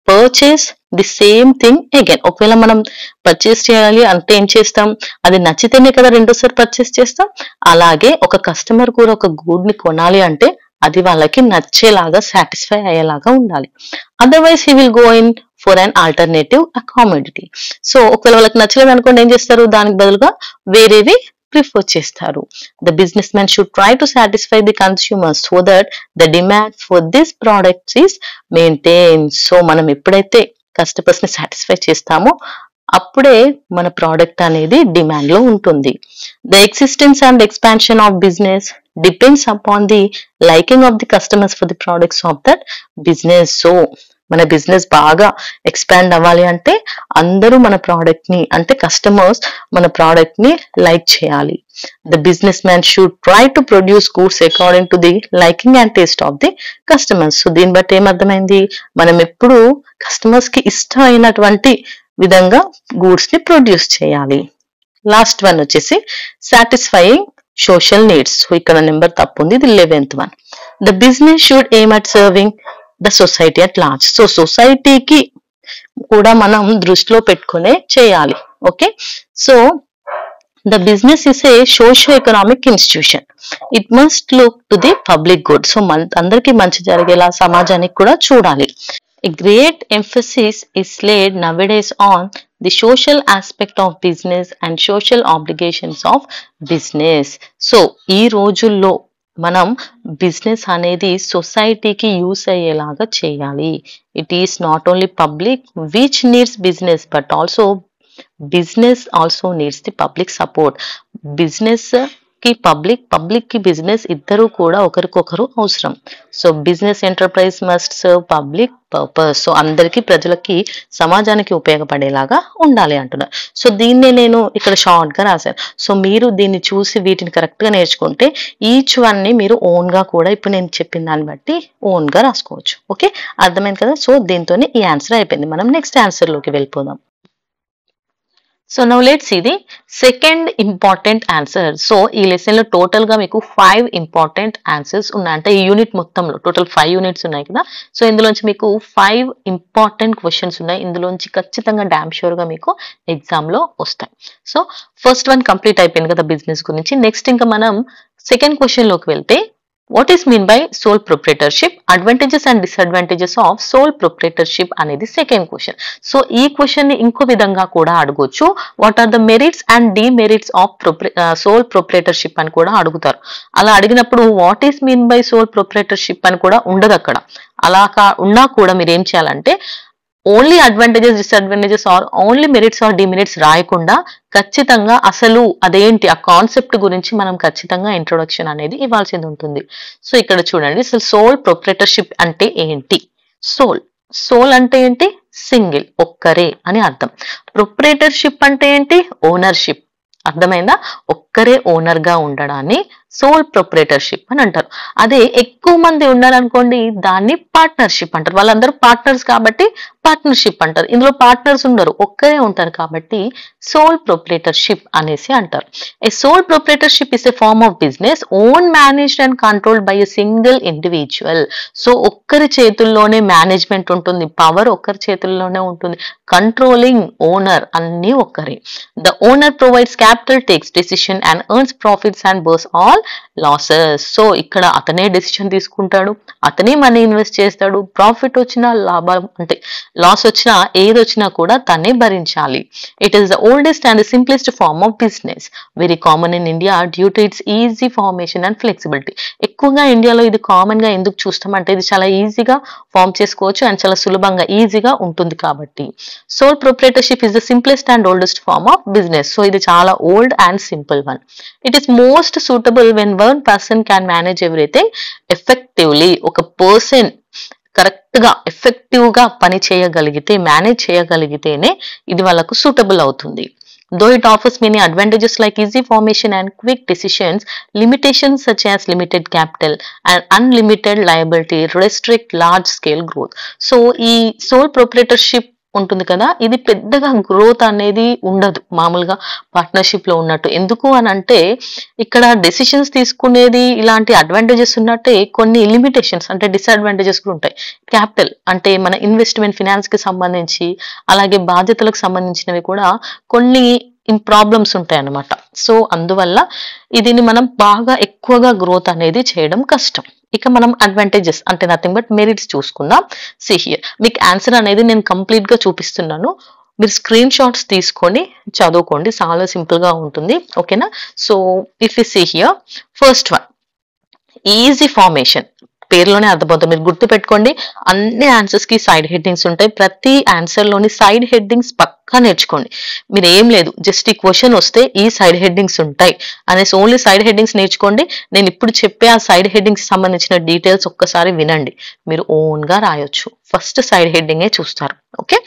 purchase the same thing again. ఒకవేళ మనం పర్చేస్ చేయాలి అంటే ఏం చేస్తాం? అది నచ్చితేనే కదా రెండోసారి పర్చేస్ చేస్తాం. అలాగే ఒక కస్టమర్ కూడా ఒక గూడ్ ని కొనాలి అంటే అది వాళ్ళకి నచ్చేలాగా, సాటిస్ఫై అయ్యేలాగా ఉండాలి. Otherwise he will go in for an alternative commodity. So ఒకవేళ వాళ్ళకి నచ్చలేదు అనుకోండి, ఏం చేస్తారు? దానికి బదులుగా వేరేవి ప్రిఫర్ చేస్తారు. The business man should try to satisfy the consumers so that the demand for this products is maintain. So మనం ఎప్పుడైతే కస్టమర్స్ ని సాటిస్ఫై చేస్తామో అప్పుడే మన ప్రోడక్ట్ అనేది డిమాండ్ లో ఉంటుంది. The existence and expansion of business depends upon the liking of the customers for the products of that business. So మన బిజినెస్ బాగా ఎక్స్పాండ్ అవ్వాలి అంటే అందరూ మన ప్రోడక్ట్ ని, అంటే కస్టమర్స్ మన ప్రోడక్ట్ ని లైక్ చేయాలి. The business man should try to produce goods according to the liking and taste of the customers. So దీన్ని బట్టి ఏమర్థమైంది? మనం ఎప్పుడు కస్టమర్స్ కి ఇష్టమైనటువంటి విధంగా గూడ్స్ ని ప్రొడ్యూస్ చేయాలి. లాస్ట్ వన్ వచ్చేసి సాటిస్ఫైయింగ్ సోషల్ నీడ్స్. సో ఇక్కడ నెంబర్ తప్పు ఉంది, ఇది 11th one. The business should aim at serving the society at large. So సొసైటీకి కూడా మనం దృష్టిలో పెట్టుకునే చేయాలి. Okay, so the business is a socio economic institution. It must look to the public good. So అందరికీ మంచి జరిగేలా సమాజానికి కూడా చూడాలి. A great emphasis is laid nowadays on the social aspect of business and social obligations of business. So ఈ రోజుల్లో మనం బిజినెస్ అనేది సొసైటీకి యూస్ అయ్యేలాగా చేయాలి. It is not only public which needs business but also business also needs the public support. Business కి పబ్లిక్ కి బిజినెస్ ఇద్దరు కూడా ఒకరికొకరు అవసరం. So business enterprise must serve public purpose. So అందరికి, ప్రజలకి, సమాజానికి ఉపయోగపడేలాగా ఉండాలి అంటున్నారు. సో దీన్నే నేను ఇక్కడ షార్ట్ గా రాశాను. సో మీరు దీన్ని చూసి వీటిని కరెక్ట్ గా నేర్చుకుంటే ఈచ్ వన్ ని మీరు ఓన్ గా కూడా ఇప్పుడు నేను చెప్పిన దాన్ని బట్టి ఓన్ గా రాసుకోవచ్చు. ఓకే, అర్థమైంది కదా? సో దీంతోనే ఈ ఆన్సర్ అయిపోయింది. మనం నెక్స్ట్ ఆన్సర్ లోకి వెళ్ళిపోదాం. So now let's see the second important answer. So ఈ లెసన్ లో టోటల్ గా మీకు 5 ఇంపార్టెంట్ ఆన్సర్స్ ఉన్నాయి. అంటే ఈ యూనిట్ మొత్తంలో టోటల్ 5 యూనిట్స్ ఉన్నాయి కదా. సో ఇందులోంచి మీకు 5 ఇంపార్టెంట్ క్వశ్చన్స్ ఉన్నాయి. ఇందులోంచి ఖచ్చితంగా డామ్ షూర్ గా మీకు ఎగ్జామ్ లో వస్తాయి. సో ఫస్ట్ వన్ కంప్లీట్ అయిపోయింది కదా బిజినెస్ గురించి. నెక్స్ట్ ఇంకా మనం సెకండ్ క్వశ్చన్ లోకి వెళ్తే, what is mean by sole proprietorship, advantages and disadvantages of sole proprietorship అనేది సెకండ్ క్వశ్చన్. సో ఈ క్వశ్చన్ ని ఇంకో విధంగా కూడా అడగొచ్చు. What are the merits and demerits of sole proprietorship అని కూడా అడుగుతారు. అలా అడిగినప్పుడు what is mean by sole proprietorship అని కూడా ఉండదు అక్కడ. అలా ఉన్నా కూడా మీరు ఏం చేయాలంటే only advantages, disadvantages or only merits or demerits రాయకుండా ఖచ్చితంగా అసలు అదేంటి ఆ కాన్సెప్ట్ గురించి మనం ఖచ్చితంగా ఇంట్రొడక్షన్ అనేది ఇవ్వాల్సింది ఉంటుంది. సో ఇక్కడ చూడండి, అసలు సోల్ ప్రొప్రైటర్షిప్ అంటే ఏంటి? సోల్ అంటే ఏంటి? సింగిల్, ఒక్కరే అని అర్థం. ప్రొప్రైటర్షిప్ అంటే ఏంటి? ఓనర్షిప్. అర్థమైందా? ఒక్కరే ఓనర్ గా ఉండడాన్ని సోల్ ప్రొప్రైటర్షిప్ అని అంటారు. అదే ఎక్కువ మంది ఉన్నారనుకోండి దాన్ని పార్ట్నర్షిప్ అంటారు. వాళ్ళందరూ పార్ట్నర్స్ కాబట్టి పార్ట్నర్షిప్ అంటారు. ఇందులో పార్ట్నర్స్ ఉండరు, ఒక్కరే ఉంటారు కాబట్టి సోల్ ప్రొప్రైటర్షిప్ అనేసి అంటారు. A sole proprietorship is a form of business own managed and controlled by a single individual. So ఒక్కరి చేతుల్లోనే మేనేజ్మెంట్ ఉంటుంది, పవర్ ఒక్కరి చేతుల్లోనే ఉంటుంది, కంట్రోలింగ్ ఓనర్ అన్ని ఒక్కరే. The owner provides capital, takes decision and earns profits and bears all losses. So ఇక్కడ అతనే డెసిషన్ తీసుకుంటాడు, అతనే మనీ ఇన్వెస్ట్ చేస్తాడు, ప్రాఫిట్ వచ్చినా లాభం అంటే లాస్ వచ్చినా ఏది వచ్చినా కూడా తనే భరించాలి. It is the oldest and simplest form of business, very common in India due to its easy formation and flexibility. ఎక్కువగా ఇండియాలో ఇది కామన్ గా ఎందుకు చూస్తామంటే ఇది చాలా ఈజీగా ఫార్మ్ చేసుకోవచ్చు అండ్ చాలా సులభంగా ఈజీగా ఉంటుంది కాబట్టి. Sole proprietorship is the simplest and oldest form of business. So ఇది చాలా old and simple one. It is most suitable when one person can manage everything effectively. ఒక పర్సన్ కరెక్ట్ గా ఎఫెక్టివ్ గా పని చేయగలిగితే, మేనేజ్ చేయగలిగితేనే ఇది వాళ్ళకు సూటబుల్ అవుతుంది. Though it offers many advantages like easy formation and quick decisions, limitations such as limited capital and unlimited liability restrict large scale growth. So ఈ sole proprietorship ఉంటుంది కదా, ఇది పెద్దగా గ్రోత్ అనేది ఉండదు మామూలుగా పార్ట్నర్షిప్ లో ఉన్నట్టు. ఎందుకు అని అంటే ఇక్కడ డెసిషన్స్ తీసుకునేది ఇలాంటి అడ్వాంటేజెస్ ఉన్నట్టే కొన్ని లిమిటేషన్స్ అంటే డిసడ్వాంటేజెస్ కూడా ఉంటాయి. క్యాపిటల్ అంటే మన ఇన్వెస్ట్మెంట్ ఫినాన్స్ కి సంబంధించి, అలాగే బాధ్యతలకు సంబంధించినవి కూడా కొన్ని ప్రాబ్లమ్స్ ఉంటాయి అన్నమాట. సో అందువల్ల దీన్ని మనం బాగా ఎక్కువగా గ్రోత్ అనేది చేయడం కష్టం. ఇక మనం అడ్వాంటేజెస్ అంటే నథింగ్ బట్ మెరిట్స్ చూసుకుందాం. సీ హియర్, మీకు ఆన్సర్ అనేది నేను కంప్లీట్ గా చూపిస్తున్నాను, మీరు స్క్రీన్ షాట్స్ తీసుకొని చదువుకోండి, చాలా సింపుల్ గా ఉంటుంది. ఓకేనా? So if you see here, first one easy formation. పేరులోనే అర్థమవుతుంది, మీరు గుర్తు పెట్టుకోండి. అన్ని ఆన్సర్స్ కి సైడ్ హెడ్డింగ్స్ ఉంటాయి, ప్రతి ఆన్సర్ లోని సైడ్ హెడ్డింగ్స్ పక్కా నేర్చుకోండి. మీరు ఏం లేదు, జస్ట్ ఈ క్వశ్చన్ వస్తే ఈ సైడ్ హెడ్డింగ్స్ ఉంటాయి అనేసి ఓన్లీ సైడ్ హెడ్డింగ్స్ నేర్చుకోండి. నేను ఇప్పుడు చెప్పే ఆ సైడ్ హెడ్డింగ్స్ సంబంధించిన డీటెయిల్స్ ఒక్కసారి వినండి, మీరు ఓన్ గా రాయొచ్చు. ఫస్ట్ సైడ్ హెడ్డింగే చూస్తారు. ఓకే,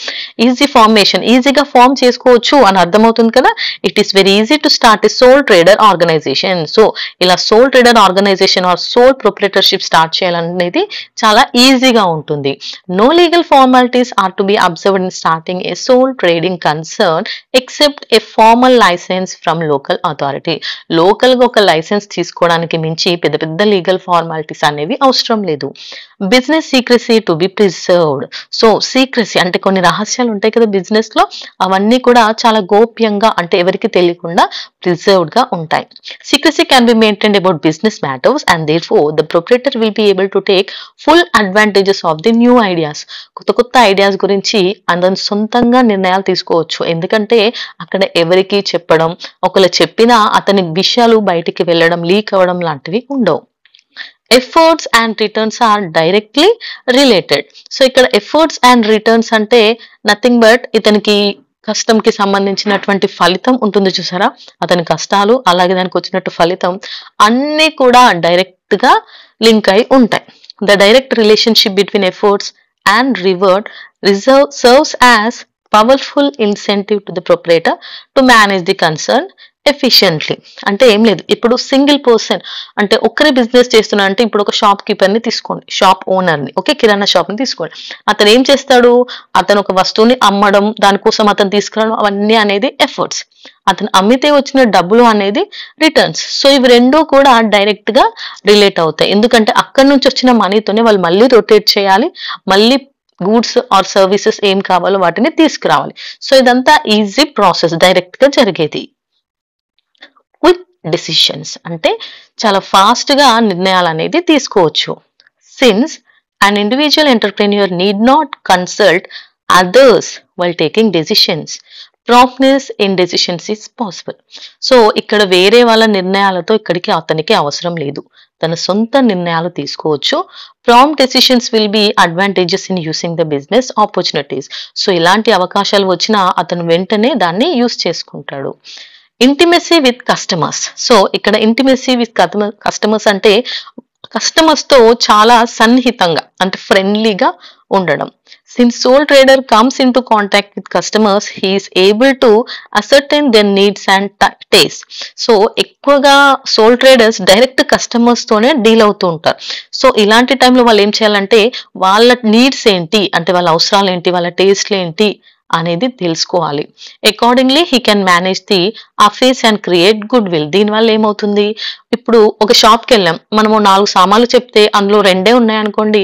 ఈజీ ఫార్మేషన్, ఈజీగా ఫార్మ్ చేసుకోవచ్చు అని అర్థమవుతుంది కదా. It is very easy to start a sole trader organisation. So ఇలా sole trader organisation or sole proprietorship start చేయాలనేది చాలా ఈజీగా ఉంటుంది. No legal formalities are to be observed in starting a sole trading concern except a formal licence from local authority. Local గా ఒక లైసెన్స్ తీసుకోవడానికి మించి పెద్ద పెద్ద లీగల్ ఫార్మాలిటీస్ అనేవి అవసరం లేదు. Business secrecy to be preserved. So secrecy అంటే కొన్ని రహస్యాలు ఉంటాయి కదా బిజినెస్ లో, అవన్నీ కూడా చాలా గోప్యంగా అంటే ఎవరికి తెలియకుండా ప్రిజర్వ్డ్ గా ఉంటాయి. Secrecy can be maintained about business matters and therefore the proprietor will be able to take full advantages of the new ideas. కొత్త కొత్త ఐడియాస్ గురించి అందరం సొంతంగా నిర్ణయాలు తీసుకోవచ్చు. ఎందుకంటే అక్కడ ఎవరికి చెప్పడం, ఒకళ్ళు చెప్పినా అతని విషయాలు బయటికి వెళ్ళడం, లీక్ అవ్వడం లాంటివి ఉండవు. Efforts and returns are directly related. So ఇక్కడ ఎఫర్ట్స్ అండ్ రిటర్న్స్ అంటే నథింగ్ బట్ ఇతనికి కష్టం కి సంబంధించినటువంటి ఫలితం ఉంటుంది చూసారా, అతని కష్టాలు అలాగే దానికి వచ్చినట్టు ఫలితం అన్ని కూడా డైరెక్ట్ గా లింక్ అయి ఉంటాయి. The direct relationship between efforts and reward serves as powerful incentive to the proprietor to manage the concern efficiently. అంటే ఏం లేదు, ఇప్పుడు సింగిల్ పర్సన్ అంటే ఒక్కరే బిజినెస్ చేస్తున్నా అంటే ఇప్పుడు ఒక షాప్ కీపర్ ని తీసుకోండి, షాప్ ఓనర్ ని, ఓకే, కిరాణా షాప్ ని తీసుకోండి. అతను ఏం చేస్తాడు, అతను ఒక వస్తువుని అమ్మడం, దానికోసం అతను తీసుకురావడం, అవన్నీ అనేది ఎఫర్ట్స్. అతను అమ్మితే వచ్చిన డబ్బులు అనేది రిటర్న్స్. సో ఇవి రెండూ కూడా డైరెక్ట్ గా రిలేట్ అవుతాయి. ఎందుకంటే అక్కడి నుంచి వచ్చిన మనీతోనే వాళ్ళు మళ్ళీ రొటేట్ చేయాలి, మళ్ళీ గూడ్స్ ఆర్ సర్వీసెస్ ఏం కావాలో వాటిని తీసుకురావాలి. సో ఇదంతా ఈజీ ప్రాసెస్, డైరెక్ట్ గా జరిగేది. డెసిషన్స్ అంటే చాలా ఫాస్ట్ గా నిర్ణయాలు అనేది తీసుకోవచ్చు. Since an individual entrepreneur need not consult others while taking decisions, promptness in decisions is possible. So ఇక్కడ వేరే వాళ్ళ నిర్ణయాలతో ఇక్కడికి అతనికి అవసరం లేదు, తన సొంత నిర్ణయాలు తీసుకోవచ్చు. Prompt decisions will be advantages in using the business opportunities. So ఇలాంటి అవకాశాలు వచ్చినా అతను వెంటనే దాన్ని యూస్ చేసుకుంటాడు. Intimacy with customers. సో ఇక్కడ ఇంటిమెసీ విత్ కస్టమర్స్ అంటే కస్టమర్స్ తో చాలా సన్నిహితంగా అంటే ఫ్రెండ్లీగా ఉండడం. Since sole trader comes into contact with customers, he is able to ascertain their needs and taste. So ఎక్కువగా సోల్ ట్రేడర్స్ డైరెక్ట్ కస్టమర్స్ తోనే డీల్ అవుతూ ఉంటారు. సో ఇలాంటి టైంలో వాళ్ళు ఏం చేయాలంటే వాళ్ళ నీడ్స్ ఏంటి, అంటే వాళ్ళ అవసరాలు ఏంటి, వాళ్ళ టేస్ట్లు ఏంటి అనేది తెలుసుకోవాలి. Accordingly he can manage the affairs and create good will. దీనివల్ల ఏమవుతుంది, ఇప్పుడు ఒక షాప్కి వెళ్ళాం, మనము 4 సామాన్లు చెప్తే అందులో 2 ఉన్నాయనుకోండి,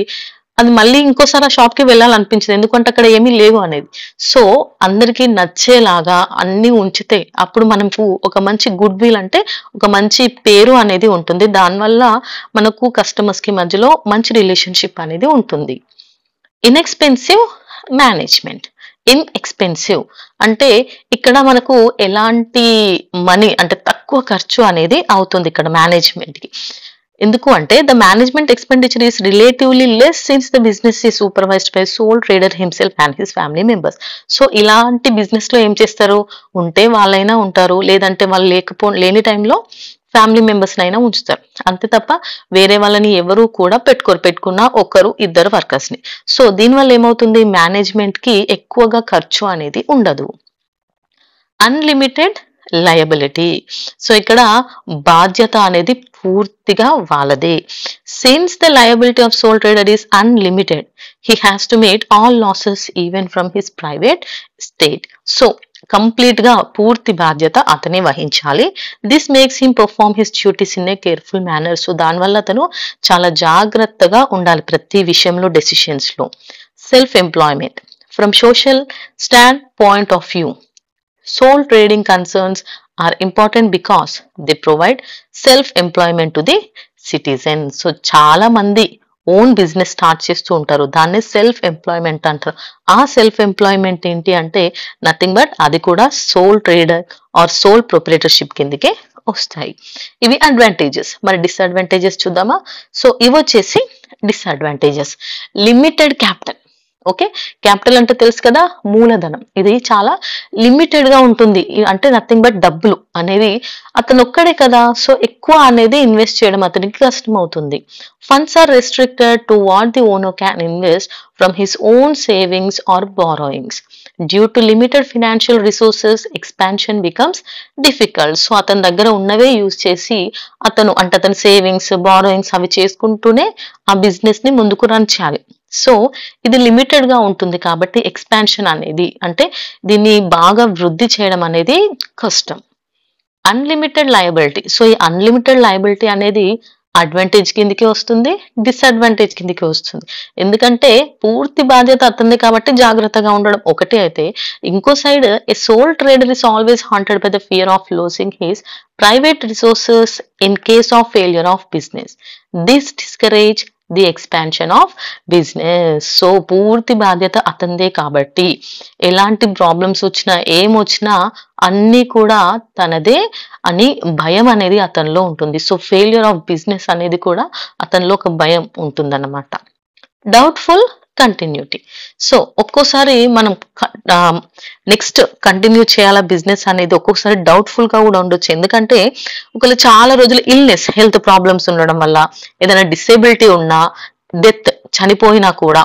అది మళ్ళీ ఇంకోసారి ఆ షాప్కి వెళ్ళాలనిపించదు, ఎందుకంటే అక్కడ ఏమీ లేవు అనేది. సో అందరికీ నచ్చేలాగా అన్ని ఉంచితే అప్పుడు మనకు ఒక మంచి గుడ్ విల్, అంటే ఒక మంచి పేరు అనేది ఉంటుంది. దానివల్ల మనకు కస్టమర్స్ కి మధ్యలో మంచి రిలేషన్షిప్ అనేది ఉంటుంది. Inexpensive management. ఇన్ఎక్స్పెన్సివ్ అంటే ఇక్కడ మనకు ఎలాంటి మనీ, అంటే తక్కువ ఖర్చు అనేది అవుతుంది ఇక్కడ మేనేజ్మెంట్ కి. ఎందుకు అంటే the management expenditure is relatively less since the business is supervised by sole trader himself and his family members. So ఇలాంటి బిజినెస్ లో ఏం చేస్తారు, ఉంటే వాళ్ళైనా ఉంటారు, లేదంటే వాళ్ళు లేని టైంలో ఫ్యామిలీ మెంబర్స్ అయినా ఉంచుతారు, అంతే తప్ప వేరే వాళ్ళని ఎవరు కూడా పెట్టుకున్న 1-2 వర్కర్స్ ని. సో దీనివల్ల ఏమవుతుంది, మేనేజ్మెంట్ కి ఎక్కువగా ఖర్చు అనేది ఉండదు. Unlimited liability. సో ఇక్కడ బాధ్యత అనేది పూర్తిగా వాళ్ళదే. Since the liability of sole trader is unlimited, he has to meet all losses even from his private state. So complete గా పూర్తి బాధ్యత అతనే వహించాలి. This makes him perform his duties in a careful manner. So దానివల్ల అతను చాలా జాగ్రత్తగా ఉండాలి ప్రతి విషయంలో, డెసిషన్స్ లో. Self employment. From social stand point of view, sole trading concerns are important because they provide self-employment to the citizen. So చాలా మంది ఓన్ బిజినెస్ స్టార్ట్ చేస్తూ ఉంటారు, దాన్ని సెల్ఫ్ ఎంప్లాయ్మెంట్ అంటారు. ఆ సెల్ఫ్ ఎంప్లాయ్మెంట్ ఏంటి అంటే నథింగ్ బట్ అది కూడా sole trader or sole proprietorship కిందకే వస్తాయి. ఇవి అడ్వాంటేజెస్. మరి డిసడ్వాంటేజెస్ చూద్దామా. సో ఇవి వచ్చేసి disadvantages. Limited capital. Okay, capital అంటే తెలుసు కదా, మూలధనం. ఇది చాలా లిమిటెడ్ గా ఉంటుంది, అంటే నథింగ్ బట్ డబ్బులు అనేవి అతను ఒక్కడే కదా, సో ఎక్కువ అనేది ఇన్వెస్ట్ చేయడం అతనికి కష్టం అవుతుంది. Funds are restricted to what the owner can invest from his own savings or borrowings. Due to limited financial resources expansion becomes difficult. So అతని దగ్గర ఉన్నవే యూజ్ చేసి అతని సేవింగ్స్, బారోయింగ్స్ అవి చేసుకుంటూనే ఆ బిజినెస్ ని ముందుకు రన్ చేయాలి. సో ఇది లిమిటెడ్ గా ఉంటుంది కాబట్టి ఎక్స్పాన్షన్ అనేది, అంటే దీన్ని బాగా వృద్ధి చేయడం అనేది కష్టం. Unlimited liability. సో ఈ అన్లిమిటెడ్ లయబిలిటీ అనేది అడ్వాంటేజ్ కిందకి వస్తుంది, డిసడ్వాంటేజ్ కిందకి వస్తుంది. ఎందుకంటే పూర్తి బాధ్యత అతనిది కాబట్టి జాగ్రత్తగా ఉండడం ఒకటి అయితే, ఇంకో side a sole trader is always haunted by the fear of losing his private resources in case of failure of business. This discourage the expansion of business. So పూర్తి బాధ్యత అతనిదే కాబట్టి ఎలాంటి ప్రాబ్లమ్స్ వచ్చినా ఏమొచ్చినా అన్ని కూడా తనదే అని భయం అనేది అతనిలో ఉంటుంది. సో ఫెయిల్యూర్ ఆఫ్ బిజినెస్ అనేది కూడా అతనిలో ఒక భయం ఉంటుందన్నమాట. Doubtful continuity. సో ఒక్కోసారి మనం నెక్స్ట్ కంటిన్యూ చేయాలా బిజినెస్ అనేది ఒక్కొక్కసారి డౌట్ఫుల్ గా కూడా ఉండొచ్చు. ఎందుకంటే ఒకవేళ చాలా రోజులు ఇల్నెస్, హెల్త్ ప్రాబ్లమ్స్ ఉండడం వల్ల, ఏదైనా డిసేబిలిటీ ఉన్నా, డెత్, చనిపోయినా కూడా,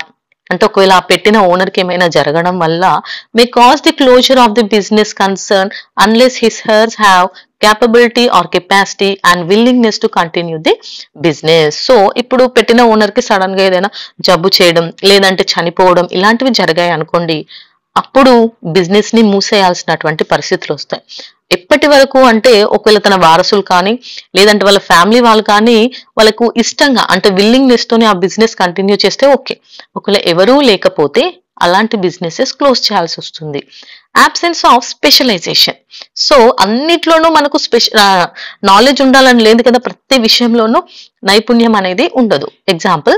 అంటే ఒకవేళ ఆ పెట్టిన ఓనర్ కి ఏమైనా జరగడం వల్ల may cause the closure of the business concern unless his hers have capability or capacity and willingness to continue the business. So ఇప్పుడు పెట్టిన ఓనర్ కి సడన్ గా ఏదైనా జబ్బు చేయడం లేదంటే చనిపోవడం ఇలాంటివి జరిగాయి అనుకోండి, అప్పుడు బిజినెస్ ని మూసేయాల్సినటువంటి పరిస్థితులు వస్తాయి. ఎప్పటి వరకు అంటే ఒకవేళ తన వారసులు కానీ లేదంటే వాళ్ళ ఫ్యామిలీ వాళ్ళు కానీ వాళ్ళకు ఇష్టంగా, అంటే విల్లింగ్నెస్ తోని ఆ బిజినెస్ కంటిన్యూ చేస్తే ఓకే. ఒకవేళ ఎవరూ లేకపోతే అలాంటి బిజినెసెస్ క్లోజ్ చేయాల్సి వస్తుంది. absence of specialisation. సో అన్నిట్లోనూ మనకు నాలెడ్జ్ ఉండాలని లేదు కదా, ప్రతి విషయంలోనూ నైపుణ్యం అనేది ఉండదు. Example,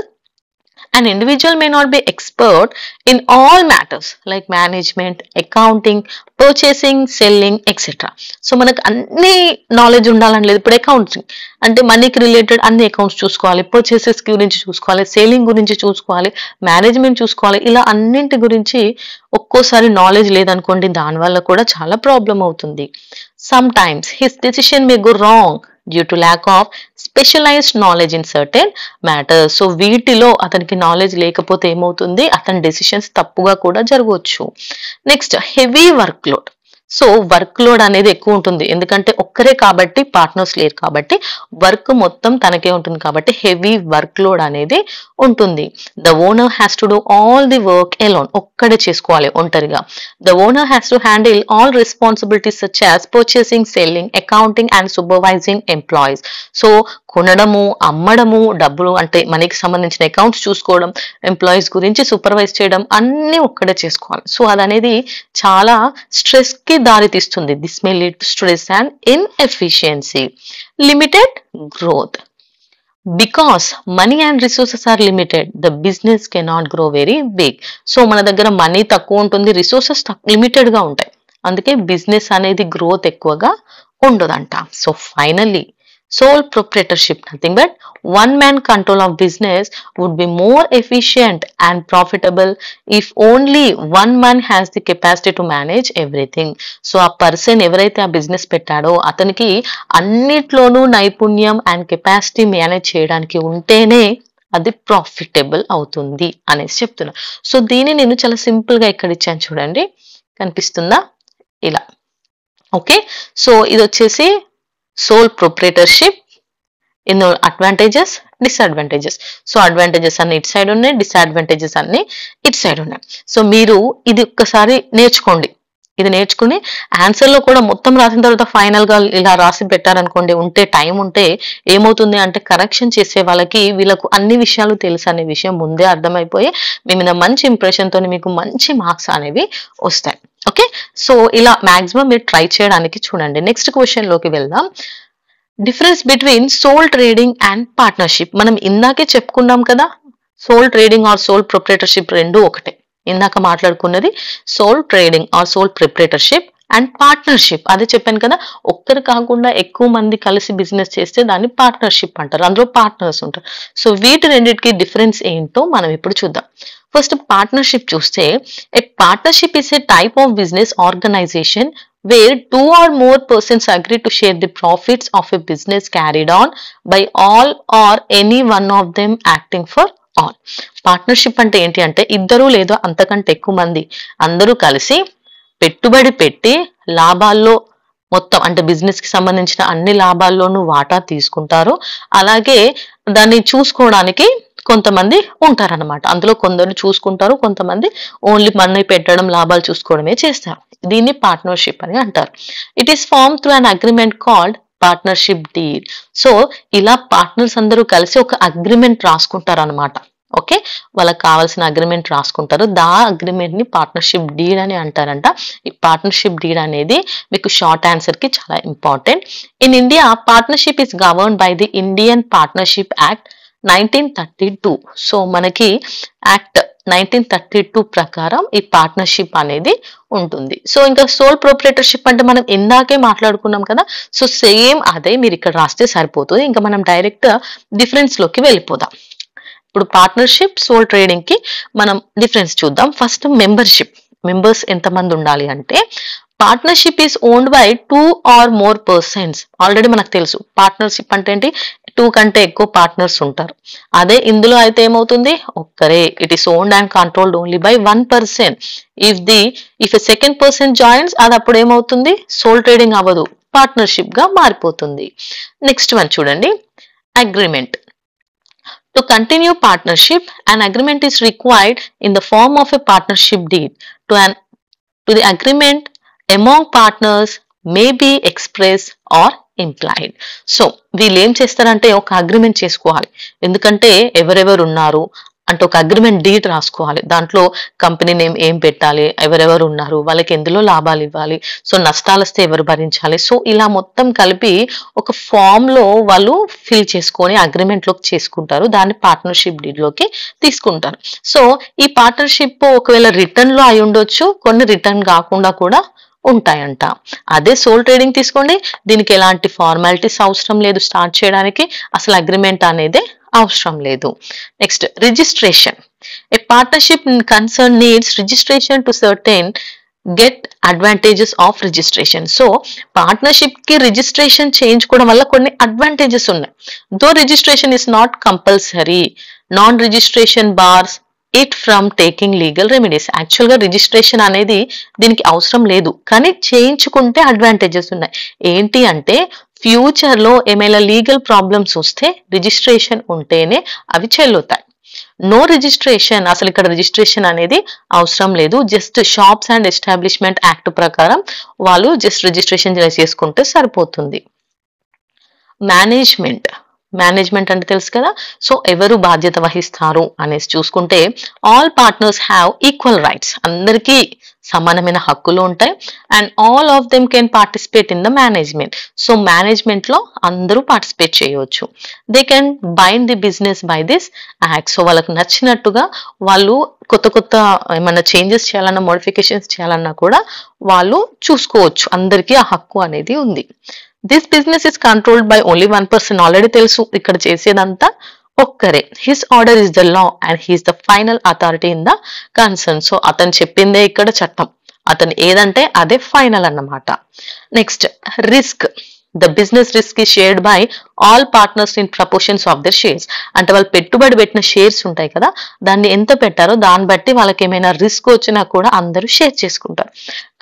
an individual may not be expert in all matters like management, accounting, purchasing, selling, etc. So మనకు అన్ని నాలెడ్జ్ ఉండాలని లేదు. ఇప్పుడు అకౌంటింగ్ అంటే మనీకి రిలేటెడ్ అన్ని అకౌంట్స్ చూసుకోవాలి, పర్చేసెస్ గురించి చూసుకోవాలి, సేలింగ్ గురించి చూసుకోవాలి, మేనేజ్మెంట్ చూసుకోవాలి, ఇలా అన్నింటి గురించి ఒక్కోసారి నాలెడ్జ్ లేదనుకోండి, దానివల్ల కూడా చాలా ప్రాబ్లం అవుతుంది. Sometimes his decision may go wrong due to lack of specialised knowledge in certain matters. So వీటిలో అతనికి నాలెడ్జ్ లేకపోతే ఏమవుతుంది, అతని డెసిషన్స్ తప్పుగా కూడా జరగవచ్చు. Next heavy work load. So work load అనేది ఎక్కువ ఉంటుంది, ఎందుకంటే ఒక్కరే కాబట్టి, పార్ట్నర్స్ లేరు కాబట్టి వర్క్ మొత్తం తనకే ఉంటుంది కాబట్టి హెవీ వర్క్ లోడ్ అనేది ఉంటుంది. The owner has to do all the work alone, ఒక్కడే చేసుకోవాలి ఒంటరిగా. The owner has to handle all responsibilities such as purchasing, selling, accounting and supervising employees. So కొనడము, అమ్మడము, డబ్బులు అంటే మనకి సంబంధించిన అకౌంట్స్ చూసుకోవడం, ఎంప్లాయీస్ గురించి సూపర్వైజ్ చేయడం అన్ని ఒక్కడే చేసుకోవాలి. సో అదనేది చాలా స్ట్రెస్ కి దారి తీస్తుంది. This may lead to stress and inefficiency. Limited growth. Because money and resources are limited, the business cannot grow very big. So మన దగ్గర మనీ తక్కువ ఉంటుంది, రిసోర్సెస్ లిమిటెడ్ గా ఉంటాయి, అందుకే బిజినెస్ అనేది గ్రోత్ ఎక్కువగా ఉండదంట. So finally sole proprietorship, nothing but one man control of business would be more efficient and profitable if only one man has the capacity to manage everything. So a person ఎవరైతే ఆ బిజినెస్ పెట్టాడో అతనికి అన్నిట్లోనూ నైపుణ్యం అండ్ కెపాసిటీ మేనేజ్ చేయడానికి ఉంటేనే అది ప్రాఫిటబుల్ అవుతుంది అనేసి చెప్తున్నా. సో దీన్ని నేను చాలా సింపుల్ గా ఇక్కడ ఇచ్చాను చూడండి, కనిపిస్తుందా ఇలా. ఓకే, సో ఇది వచ్చేసి sole proprietorship, in advantages, disadvantages. So advantages అన్ని ఇటు సైడ్ ఉన్నాయి, డిసడ్వాంటేజెస్ అన్ని ఇటు సైడ్ ఉన్నాయి. సో మీరు ఇది ఒక్కసారి నేర్చుకోండి, ఇది నేర్చుకుని ఆన్సర్ లో కూడా మొత్తం రాసిన తర్వాత ఫైనల్ గా ఇలా రాసి పెట్టారనుకోండి, ఉంటే టైం ఉంటే ఏమవుతుంది అంటే కరెక్షన్ చేసే వాళ్ళకి వీళ్ళకు అన్ని విషయాలు తెలుసు అనే విషయం ముందే అర్థమైపోయి మీ మీద మంచి ఇంప్రెషన్ తోని మీకు మంచి మార్క్స్ అనేవి వస్తాయి. ఓకే, సో ఇలా మాక్సిమం మీరు ట్రై చేయడానికి చూడండి. నెక్స్ట్ క్వశ్చన్ లోకి వెళ్దాం. Difference between sole trading and partnership. మనం ఇందాకే చెప్పుకున్నాం కదా, sole trading or sole proprietorship రెండు ఒకటే. ఇందాక మాట్లాడుకున్నది sole trading or sole proprietorship and partnership. అదే చెప్పాను కదా, ఒక్కరు కాకుండా ఎక్కువ మంది కలిసి బిజినెస్ చేస్తే దాన్ని పార్ట్నర్షిప్ అంటారు, అందులో పార్ట్నర్స్ ఉంటారు. సో వీటి రెండింటికి డిఫరెన్స్ ఏంటో మనం ఇప్పుడు చూద్దాం. ఫస్ట్ పార్ట్నర్షిప్ చూస్తే, a partnership is a type of business organization where two or more persons agree to share the profits of a business carried on by all or any one of them acting for all. Partnership అంటే ఏంటి అంటే ఇద్దరు లేదా అంతకంటే ఎక్కువ మంది అందరూ కలిసి పెట్టుబడి పెట్టి లాభాల్లో మొత్తం అంటే బిజినెస్ కి సంబంధించిన అన్ని లాభాల్లోనూ వాటా తీసుకుంటారు. అలాగే దాన్ని చూసుకోవడానికి కొంతమంది ఉంటారన్నమాట. అందులో కొందరు చూసుకుంటారు, కొంతమంది ఓన్లీ మనీ పెట్టడం, లాభాలు చూసుకోవడమే చేస్తారు. దీన్ని పార్ట్నర్షిప్ అని అంటారు. It is form through an agreement called partnership deed. So ఇలా పార్ట్నర్స్ అందరూ కలిసి ఒక అగ్రిమెంట్ రాసుకుంటారు అనమాట. ఓకే, వాళ్ళకి కావాల్సిన అగ్రిమెంట్ రాసుకుంటారు. దా అగ్రిమెంట్ ని పార్ట్నర్షిప్ డీడ్ అని అంటారంట. ఈ పార్ట్నర్షిప్ డీడ్ అనేది మీకు షార్ట్ ఆన్సర్ కి చాలా important. In India partnership is governed by the Indian partnership act 1932. So మనకి యాక్ట్ 1932 ప్రకారం ఈ పార్ట్నర్షిప్ అనేది ఉంటుంది. సో ఇంకా సోల్ ప్రొప్రైటర్షిప్ అంటే మనం ఇందాకే మాట్లాడుకున్నాం కదా, సో సేమ్ అదే మీరు ఇక్కడ రాస్తే సరిపోతుంది. ఇంకా మనం డైరెక్ట్ డిఫరెన్స్ లోకి వెళ్ళిపోదాం. ఇప్పుడు పార్ట్నర్షిప్, సోల్ ట్రేడింగ్ కి మనం డిఫరెన్స్ చూద్దాం. First membership. మెంబర్స్ ఎంతమంది ఉండాలి అంటే, partnership is owned by 2 or more persons. Already మనకు తెలుసు పార్ట్నర్షిప్ అంటే ఏంటి, 2 కంటే ఎక్కువ పార్ట్నర్స్ ఉంటారు. అదే ఇందులో అయితే ఏమవుతుంది, ఒక్కరే. It is owned and controlled only by 1 person. If a second person joins, అది అప్పుడు ఏమవుతుంది, సోల్ ట్రేడింగ్ అవ్వదు, పార్ట్నర్షిప్ గా మారిపోతుంది. నెక్స్ట్ వన్ చూడండి, agreement. To continue partnership, an agreement is required in the form of a partnership deed. To the agreement among partners may be expressed or implied. So వీళ్ళు ఏం చేస్తారంటే ఒక అగ్రిమెంట్ చేసుకోవాలి. ఎందుకంటే ఎవరెవరు ఉన్నారు అంటే ఒక అగ్రిమెంట్ డీడ్ రాసుకోవాలి. దాంట్లో కంపెనీ నేమ్ ఏం పెట్టాలి, ఎవరెవరు ఉన్నారు, వాళ్ళకి ఎందులో లాభాలు ఇవ్వాలి, సో నష్టాలు వస్తే ఎవరు భరించాలి. సో ఇలా మొత్తం కలిపి ఒక ఫామ్ లో వాళ్ళు ఫిల్ చేసుకొని అగ్రిమెంట్ లోకి చేసుకుంటారు. దాన్ని పార్ట్నర్షిప్ డీడ్ లోకి తీసుకుంటారు. సో ఈ పార్ట్నర్షిప్ ఒకవేళ రిటర్న్ లో అయి ఉండొచ్చు, కొన్ని రిటర్న్ కాకుండా కూడా ఉంటాయంట. అదే సోల్ ట్రేడింగ్ తీసుకోండి, దీనికి ఎలాంటి ఫార్మాలిటీస్ అవసరం లేదు, స్టార్ట్ చేయడానికి అసలు అగ్రిమెంట్ అనేది అవసరం లేదు. Next registration. A partnership concern needs registration to certain get advantages of registration. So partnership కి రిజిస్ట్రేషన్ చేయించుకోవడం వల్ల కొన్ని అడ్వాంటేజెస్ ఉన్నాయి. Though registration is not compulsory, non registration bars it from taking legal remedies. Actual గా రిజిస్ట్రేషన్ అనేది దీనికి అవసరం లేదు, కానీ చేయించుకుంటే అడ్వాంటేజెస్ ఉన్నాయి. ఏంటి అంటే ఫ్యూచర్ లో ఏమైనా లీగల్ ప్రాబ్లమ్స్ వస్తే రిజిస్ట్రేషన్ ఉంటేనే అవి చెల్లుతాయి. నో రిజిస్ట్రేషన్, అసలు ఇక్కడ రిజిస్ట్రేషన్ అనేది అవసరం లేదు. Just shops and establishment act ప్రకారం వాళ్ళు జస్ట్ రిజిస్ట్రేషన్ చేసుకుంటే సరిపోతుంది. మేనేజ్మెంట్ అంటే తెలుసు కదా. సో ఎవరు బాధ్యత వహిస్తారు అనేసి చూసుకుంటే all partners have equal rights, అందరికీ సమానమైన హక్కులు ఉంటాయి. And all of them can participate in the management. So management లో అందరూ పార్టిసిపేట్ చేయవచ్చు. They can bind the business by this act. So వాళ్ళకి నచ్చినట్టుగా వాళ్ళు కొత్త ఏమైనా చేంజెస్ చేయాలన్నా, మోడిఫికేషన్స్ చేయాలన్నా కూడా వాళ్ళు చూసుకోవచ్చు. అందరికీ ఆ హక్కు అనేది ఉంది. This business is controlled by only one person. Already తెలుసు ఇక్కడ చేసేదంతా ఒక్కరే. His order is the law and he's the final authority in the concern. So అతను చెప్పిందే ఇక్కడ చట్టం, అతను ఏదంటే అదే ఫైనల్ అన్నమాట. Next risk. The business risk is shared by all partners in proportions of their shares. అంటే వాళ్ళు పెట్టుబడి పెట్టిన షేర్స్ ఉంటాయి కదా, దాన్ని ఎంత పెట్టారో దాన్ని బట్టి వాళ్ళకి ఏమైనా రిస్క్ వచ్చినా కూడా అందరూ షేర్ చేసుకుంటారు.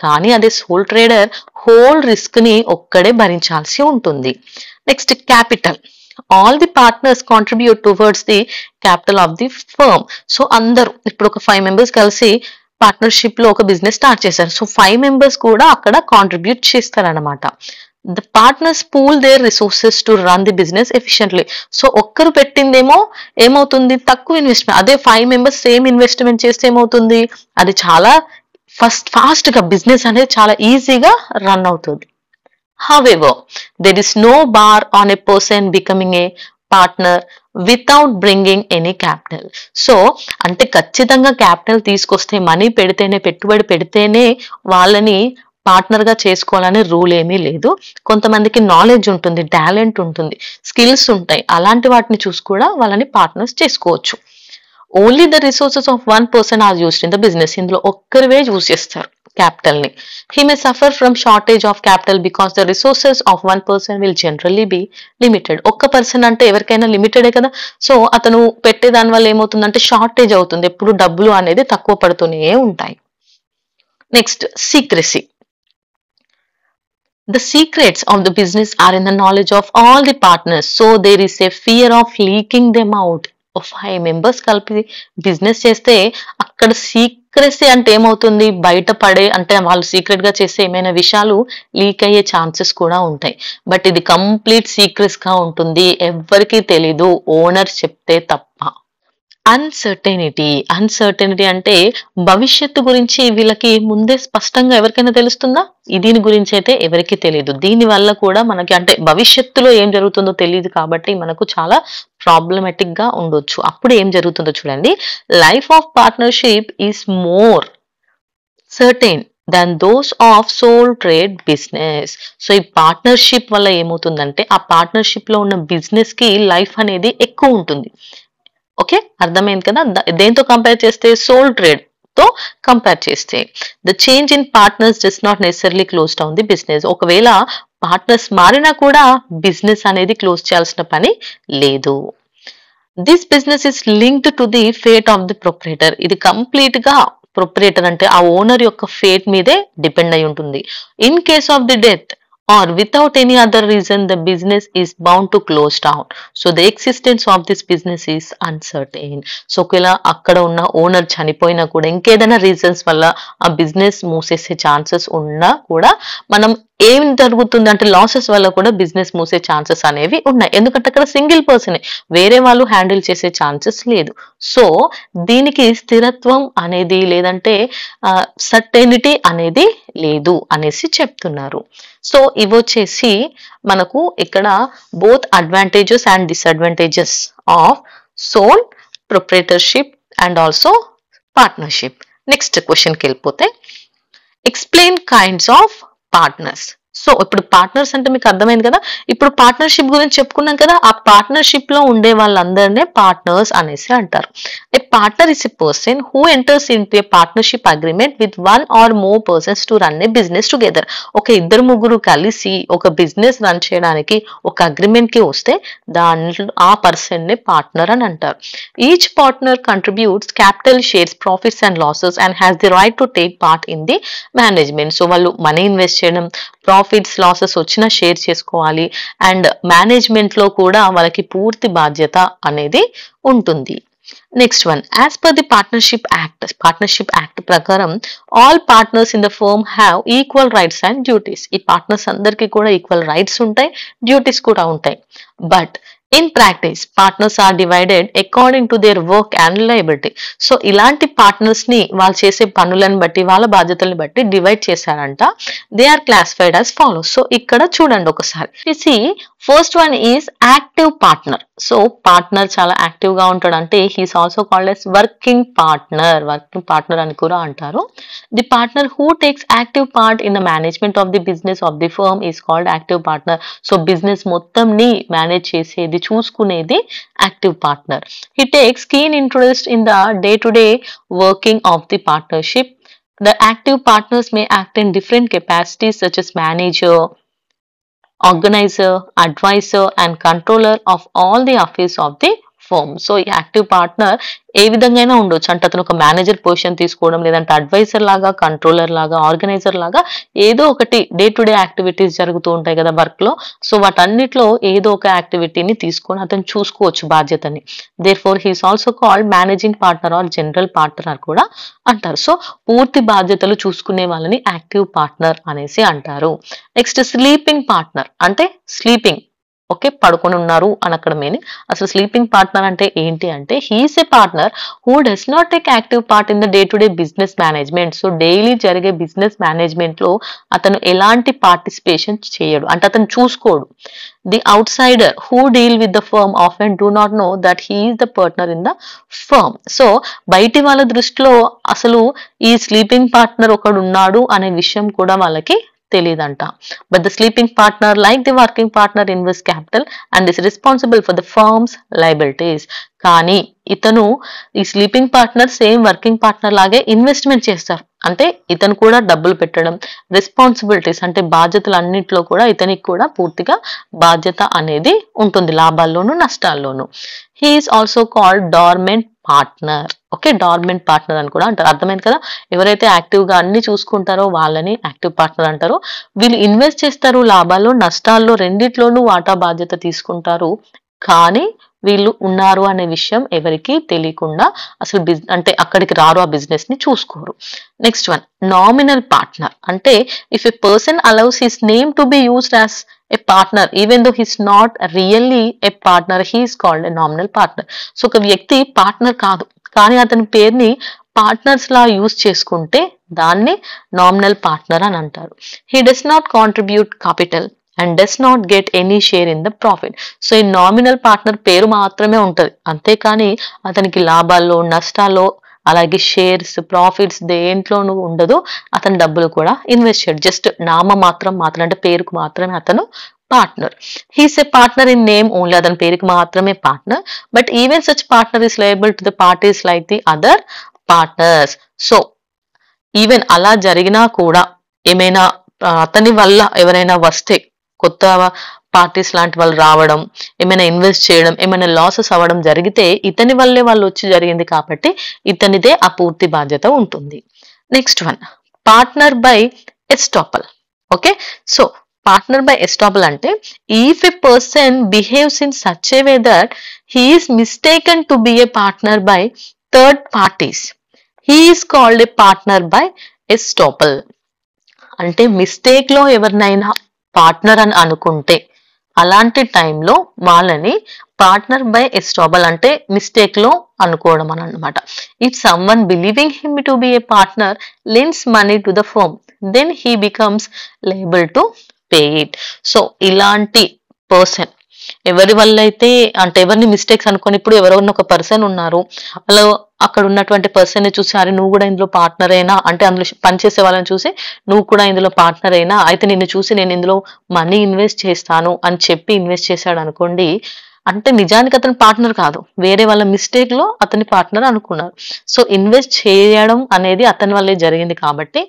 కానీ అదే సోల్ ట్రేడర్ హోల్ రిస్క్ ని ఒక్కడే భరించాల్సి ఉంటుంది. Next capital. All the partners contribute towards the capital of the firm. So అందరూ ఇప్పుడు ఒక 5 మెంబర్స్ కలిసి పార్ట్నర్షిప్ లో ఒక బిజినెస్ స్టార్ట్ చేశారు. సో 5 మెంబర్స్ కూడా అక్కడ కాంట్రిబ్యూట్ చేస్తారనమాట. The partners pool their resources to run the business efficiently. So ఒక్కరు పెట్టిందేమో ఏమవుతుంది, తక్కువ ఇన్వెస్ట్మెంట్. అదే 5 మెంబర్స్ సేమ్ ఇన్వెస్ట్మెంట్ చేస్తే ఏమవుతుంది, అది చాలా ఫాస్ట్ గా బిజినెస్ అనేది చాలా ఈజీగా రన్ అవుతుంది. However, there is no bar on a person becoming a partner without bringing any capital. So అంటే ఖచ్చితంగా క్యాపిటల్ తీసుకొస్తే, మనీ పెడితేనే, పెట్టుబడి పెడితేనే వాళ్ళని పార్ట్నర్ గా చేసుకోవాలని రూల్ ఏమీ లేదు. కొంతమందికి నాలెడ్జ్ ఉంటుంది, టాలెంట్ ఉంటుంది, స్కిల్స్ ఉంటాయి, అలాంటి వాటిని చూసి కూడా వాళ్ళని పార్ట్నర్స్ చేసుకోవచ్చు. Only the resources of one person are used in the business. ఇందులో ఒక్కరివే యూజ్ చేస్తారు క్యాపిటల్ ని. He may suffer from shortage of capital because the resources of one person will generally be limited. ఒక్క పర్సన్ అంటే ఎవరికైనా లిమిటెడే కదా. సో అతను పెట్టే దాని వల్ల ఏమవుతుందంటే షార్టేజ్ అవుతుంది, ఎప్పుడు డబ్బులు అనేది తక్కువ పడుతూనే ఉంటాయి. Next secrecy. The secrets of the business are in the knowledge of all the partners, so there is a fear of leaking them out. 5 members కలిపి బిజినెస్ చేస్తే అక్కడ సీక్రెసీ అంటే ఏమవుతుంది, బయటపడే అంటే వాళ్ళు సీక్రెట్ గా చేసే ఏమైనా విషయాలు లీక్ అయ్యే ఛాన్సెస్ కూడా ఉంటాయి. బట్ ఇది కంప్లీట్ సీక్రెట్స్ గా ఉంటుంది, ఎవ్వరికీ తెలీదు, ఓనర్ చెప్తే తప్ప. అన్సర్టెనిటీ అంటే భవిష్యత్తు గురించి వీళ్ళకి ముందే స్పష్టంగా ఎవరికైనా తెలుస్తుందా, దీని గురించి అయితే ఎవరికి తెలియదు. దీని వల్ల కూడా మనకి అంటే భవిష్యత్తులో ఏం జరుగుతుందో తెలియదు కాబట్టి మనకు చాలా ప్రాబ్లమాటిక్ గా ఉండొచ్చు. అప్పుడు ఏం జరుగుతుందో చూడండి. Life of partnership is more certain than those of sole trade business. So ఈ పార్ట్నర్షిప్ వల్ల ఏమవుతుందంటే ఆ పార్ట్నర్షిప్ లో ఉన్న బిజినెస్ కి లైఫ్ అనేది ఎక్కువ ఉంటుంది. ఓకే, అర్థమైంది కదా. దేంతో కంపేర్ చేస్తే, సోల్ ట్రేడ్ తో కంపేర్ చేస్తే. The change in partners does not necessarily close down the business. ఒకవేళ పార్ట్నర్స్ మారినా కూడా బిజినెస్ అనేది క్లోజ్ చేయాల్సిన పని లేదు. This business is linked to the fate of the proprietor. ఇది కంప్లీట్ గా ప్రొప్రైటర్ అంటే ఆ ఓనర్ యొక్క ఫేట్ మీదే డిపెండ్ అయి ఉంటుంది. In case of the death or without any other reason, the business is bound to close down. So the existence of this business is uncertain. So ఒకవేళ అక్కడ ఉన్న ఓనర్ చనిపోయినా కూడా ఇంకేదైనా రీజన్స్ వల్ల ఆ బిజినెస్ మూసేసే ఛాన్సెస్ ఉన్నా కూడా మనం ఏం జరుగుతుంది అంటే లాసెస్ వల్ల కూడా బిజినెస్ మూసే ఛాన్సెస్ అనేవి ఉన్నాయి. ఎందుకంటే అక్కడ సింగిల్ పర్సనే, వేరే వాళ్ళు హ్యాండిల్ చేసే ఛాన్సెస్ లేదు. సో దీనికి స్థిరత్వం అనేది లేదంటే సర్టెనిటీ అనేది లేదు అనేసి చెప్తున్నారు. సో ఇవి వచ్చేసి మనకు ఇక్కడ both advantages and disadvantages of sole proprietorship and also partnership. Next క్వశ్చన్కి వెళ్ళిపోతే, explain kinds of partners. So ఇప్పుడు పార్ట్నర్స్ అంటే మీకు అర్థమైంది కదా. ఇప్పుడు పార్ట్నర్షిప్ గురించి చెప్పుకున్నాం కదా. ఆ పార్ట్నర్షిప్ లో ఉండే వాళ్ళందరినే పార్ట్నర్స్ అనేసి అంటారు. A partner is a person who enters in to A partnership agreement with one or more persons to run A business together. ఒక ఇద్దరు ముగ్గురు కలిసి ఒక బిజినెస్ రన్ చేయడానికి ఒక అగ్రిమెంట్ కి వస్తే దాంట్లో ఆ పర్సన్ ని పార్ట్నర్ అని అంటారు. Each partner contributes capital, shares, profits and losses and has the right to take part in the management. So వాళ్ళు మనీ ఇన్వెస్ట్ చేయడం, ప్రాఫిట్స్ లాసెస్ వచ్చినా షేర్ చేసుకోవాలి, అండ్ మేనేజ్మెంట్ లో కూడా వాళ్ళకి పూర్తి బాధ్యత అనేది ఉంటుంది. Next one, as per the partnership act ప్రకారం all partners in the firm have equal rights and duties. ఈ పార్ట్నర్స్ అందరికీ కూడా ఈక్వల్ రైట్స్ ఉంటాయి, డ్యూటీస్ కూడా ఉంటాయి. But in practice partners are divided according to their work and liability. So ఇలాంటి పార్ట్నర్స్ ని వాళ్ళు చేసే పనులను బట్టి, వాళ్ళ బాధ్యతలను బట్టి డివైడ్ చేశారంట. They are classified as follows. So ఇక్కడ చూడండి ఒకసారి. First one is active partner. So partner చాలా యాక్టివ్ గా ఉంటాడు, అంటే he's also called as working partner అని కూడా అంటారు. The partner who takes active part in the management of the business of the firm is called active partner. So business మొత్తం ని మేనేజ్ చేసేది, చూసుకునేది active partner. He takes keen interest in the day-to-day working of the partnership. The active partners may act in different capacities such as manager, organizer, advisor and controller of all the affairs of the firm. So ఈ యాక్టివ్ పార్ట్నర్ ఏ విధంగా అయినా ఉండొచ్చు, అంటే అతను ఒక మేనేజర్ పొజిషన్ తీసుకోవడం, లేదంటే అడ్వైజర్ లాగా, కంట్రోలర్ లాగా, ఆర్గనైజర్ లాగా, ఏదో ఒకటి డే టు డే యాక్టివిటీస్ జరుగుతూ ఉంటాయి కదా వర్క్ లో. సో వాటన్నిటిలో ఏదో ఒక యాక్టివిటీని తీసుకొని అతను చూసుకోవచ్చు బాధ్యతని. Therefore he's also called managing partner or general partner కూడా అంటారు. సో పూర్తి బాధ్యతలు చూసుకునే వాళ్ళని యాక్టివ్ పార్ట్నర్ అనేసి అంటారు. నెక్స్ట్ స్లీపింగ్ పార్ట్నర్, అంటే స్లీపింగ్, ఓకే, పడుకొని ఉన్నారు అని అక్కడ మీనింగ్. అసలు స్లీపింగ్ పార్ట్నర్ అంటే ఏంటి అంటే, he's a partner who does not take active part in the day to day business management. So daily జరిగే బిజినెస్ మేనేజ్మెంట్ లో అతను ఎలాంటి పార్టిసిపేషన్ చేయడు, అంటే అతను చూసుకోడు. The outsider who deal with the firm often do not know that he is the partner in the firm. So బయటి వాళ్ళ దృష్టిలో అసలు ఈ స్లీపింగ్ పార్ట్నర్ ఒకడు ఉన్నాడు అనే విషయం కూడా వాళ్ళకి తెలియదంట. But the sleeping partner like the working partner invest capital and is responsible for the firm's liabilities. కానీ ఇతను, ఈ sleeping partner same working partner లాగే ఇన్వెస్ట్మెంట్ చేస్తారు, అంటే ఇతను కూడా డబ్బులు పెట్టడం, రెస్పాన్సిబిలిటీస్ అంటే బాధ్యతలు అన్నింటిలో కూడా ఇతనికి కూడా పూర్తిగా బాధ్యత అనేది ఉంటుంది, లాభాల్లోనూ నష్టాల్లోనూ. He is also called dormant partner. Okay, dormant partner అని కూడా అంటారు. అర్థమైంది కదా. ఎవరైతే యాక్టివ్ గా అన్ని చూసుకుంటారో వాళ్ళని యాక్టివ్ పార్ట్నర్ అంటారు. వీళ్ళు ఇన్వెస్ట్ చేస్తారు, లాభాల్లో నష్టాల్లో రెండిట్లోనూ వాటా బాధ్యత తీసుకుంటారు, కానీ వీళ్ళు ఉన్నారు అనే విషయం ఎవరికి తెలియకుండా అసలు అంటే అక్కడికి రారు, ఆ బిజినెస్ ని చూసుకోరు. Next one, nominal partner. అంటే if a person allows his name to be used as a partner even though he's not really a partner, he is called a nominal partner. So ఒక వ్యక్తి పార్ట్నర్ కాదు, కానీ అతని పేరుని పార్ట్నర్స్ లా యూజ్ చేసుకుంటే దాన్ని నామినల్ పార్ట్నర్ అని అంటారు. He does not contribute capital and does not get any share in the profit. So ఈ నామినల్ పార్ట్నర్ పేరు మాత్రమే ఉంటది, అంతేకాని అతనికి లాభాల్లో, నష్టాల్లో, అలాగే షేర్స్, ప్రాఫిట్స్ దేంట్లోనూ ఉండదు. అతని డబ్బులు కూడా ఇన్వెస్ట్ చేయడు, జస్ట్ మాత్రం అంటే పేరుకు మాత్రమే అతను partner. He's a partner in name only, అతని పేరుకి మాత్రమే partner. But even such partner is liable to the parties like the other partners. So even అలా జరిగినా కూడా ఏమైనా అతని వల్ల ఎవరైనా వస్తే, కొత్త పార్టీస్ లాంటి వాళ్ళు రావడం, ఏమైనా ఇన్వెస్ట్ చేయడం, ఏమైనా లాసెస్ అవ్వడం జరిగితే ఇతని వల్లే వాళ్ళు వచ్చి జరిగింది కాబట్టి ఇతనిదే ఆ పూర్తి బాధ్యత ఉంటుంది. Next one, partner by estoppel. Okay, so partner by estoppel అంటే if a person behaves in such a way that he is mistaken to be a partner by third parties, he is called a partner by estoppel. అంటే మిస్టేక్ లో ఎవరినైనా పార్ట్నర్ అని అనుకుంటే అలాంటి టైంలో వాళ్ళని పార్ట్నర్ బై ఎస్టాబల్, అంటే మిస్టేక్ లో అనుకోవడం అని అన్నమాట. If someone believing him to be a partner lends money to the firm then he becomes liable to pay it. So ఇలాంటి పర్సన్ ఎవరి వల్ల అయితే అంటే ఎవరిని మిస్టేక్స్ అనుకోని ఇప్పుడు ఎవరైనా ఒక పర్సన్ ఉన్నారు, వాళ్ళు అక్కడ ఉన్నటువంటి పర్సన్ ని చూసి అరే నువ్వు కూడా ఇందులో పార్ట్నర్ అయినా అంటే అందులో పనిచేసే వాళ్ళని చూసి నువ్వు కూడా ఇందులో పార్ట్నర్ అయినా అయితే నిన్ను చూసి నేను ఇందులో మనీ ఇన్వెస్ట్ చేస్తాను అని చెప్పి ఇన్వెస్ట్ చేశాడు అనుకోండి, అంటే నిజానికి అతను పార్ట్నర్ కాదు, వేరే వాళ్ళ మిస్టేక్ లో అతని పార్ట్నర్ అనుకున్నారు. సో ఇన్వెస్ట్ చేయడం అనేది అతని వల్లే జరిగింది కాబట్టి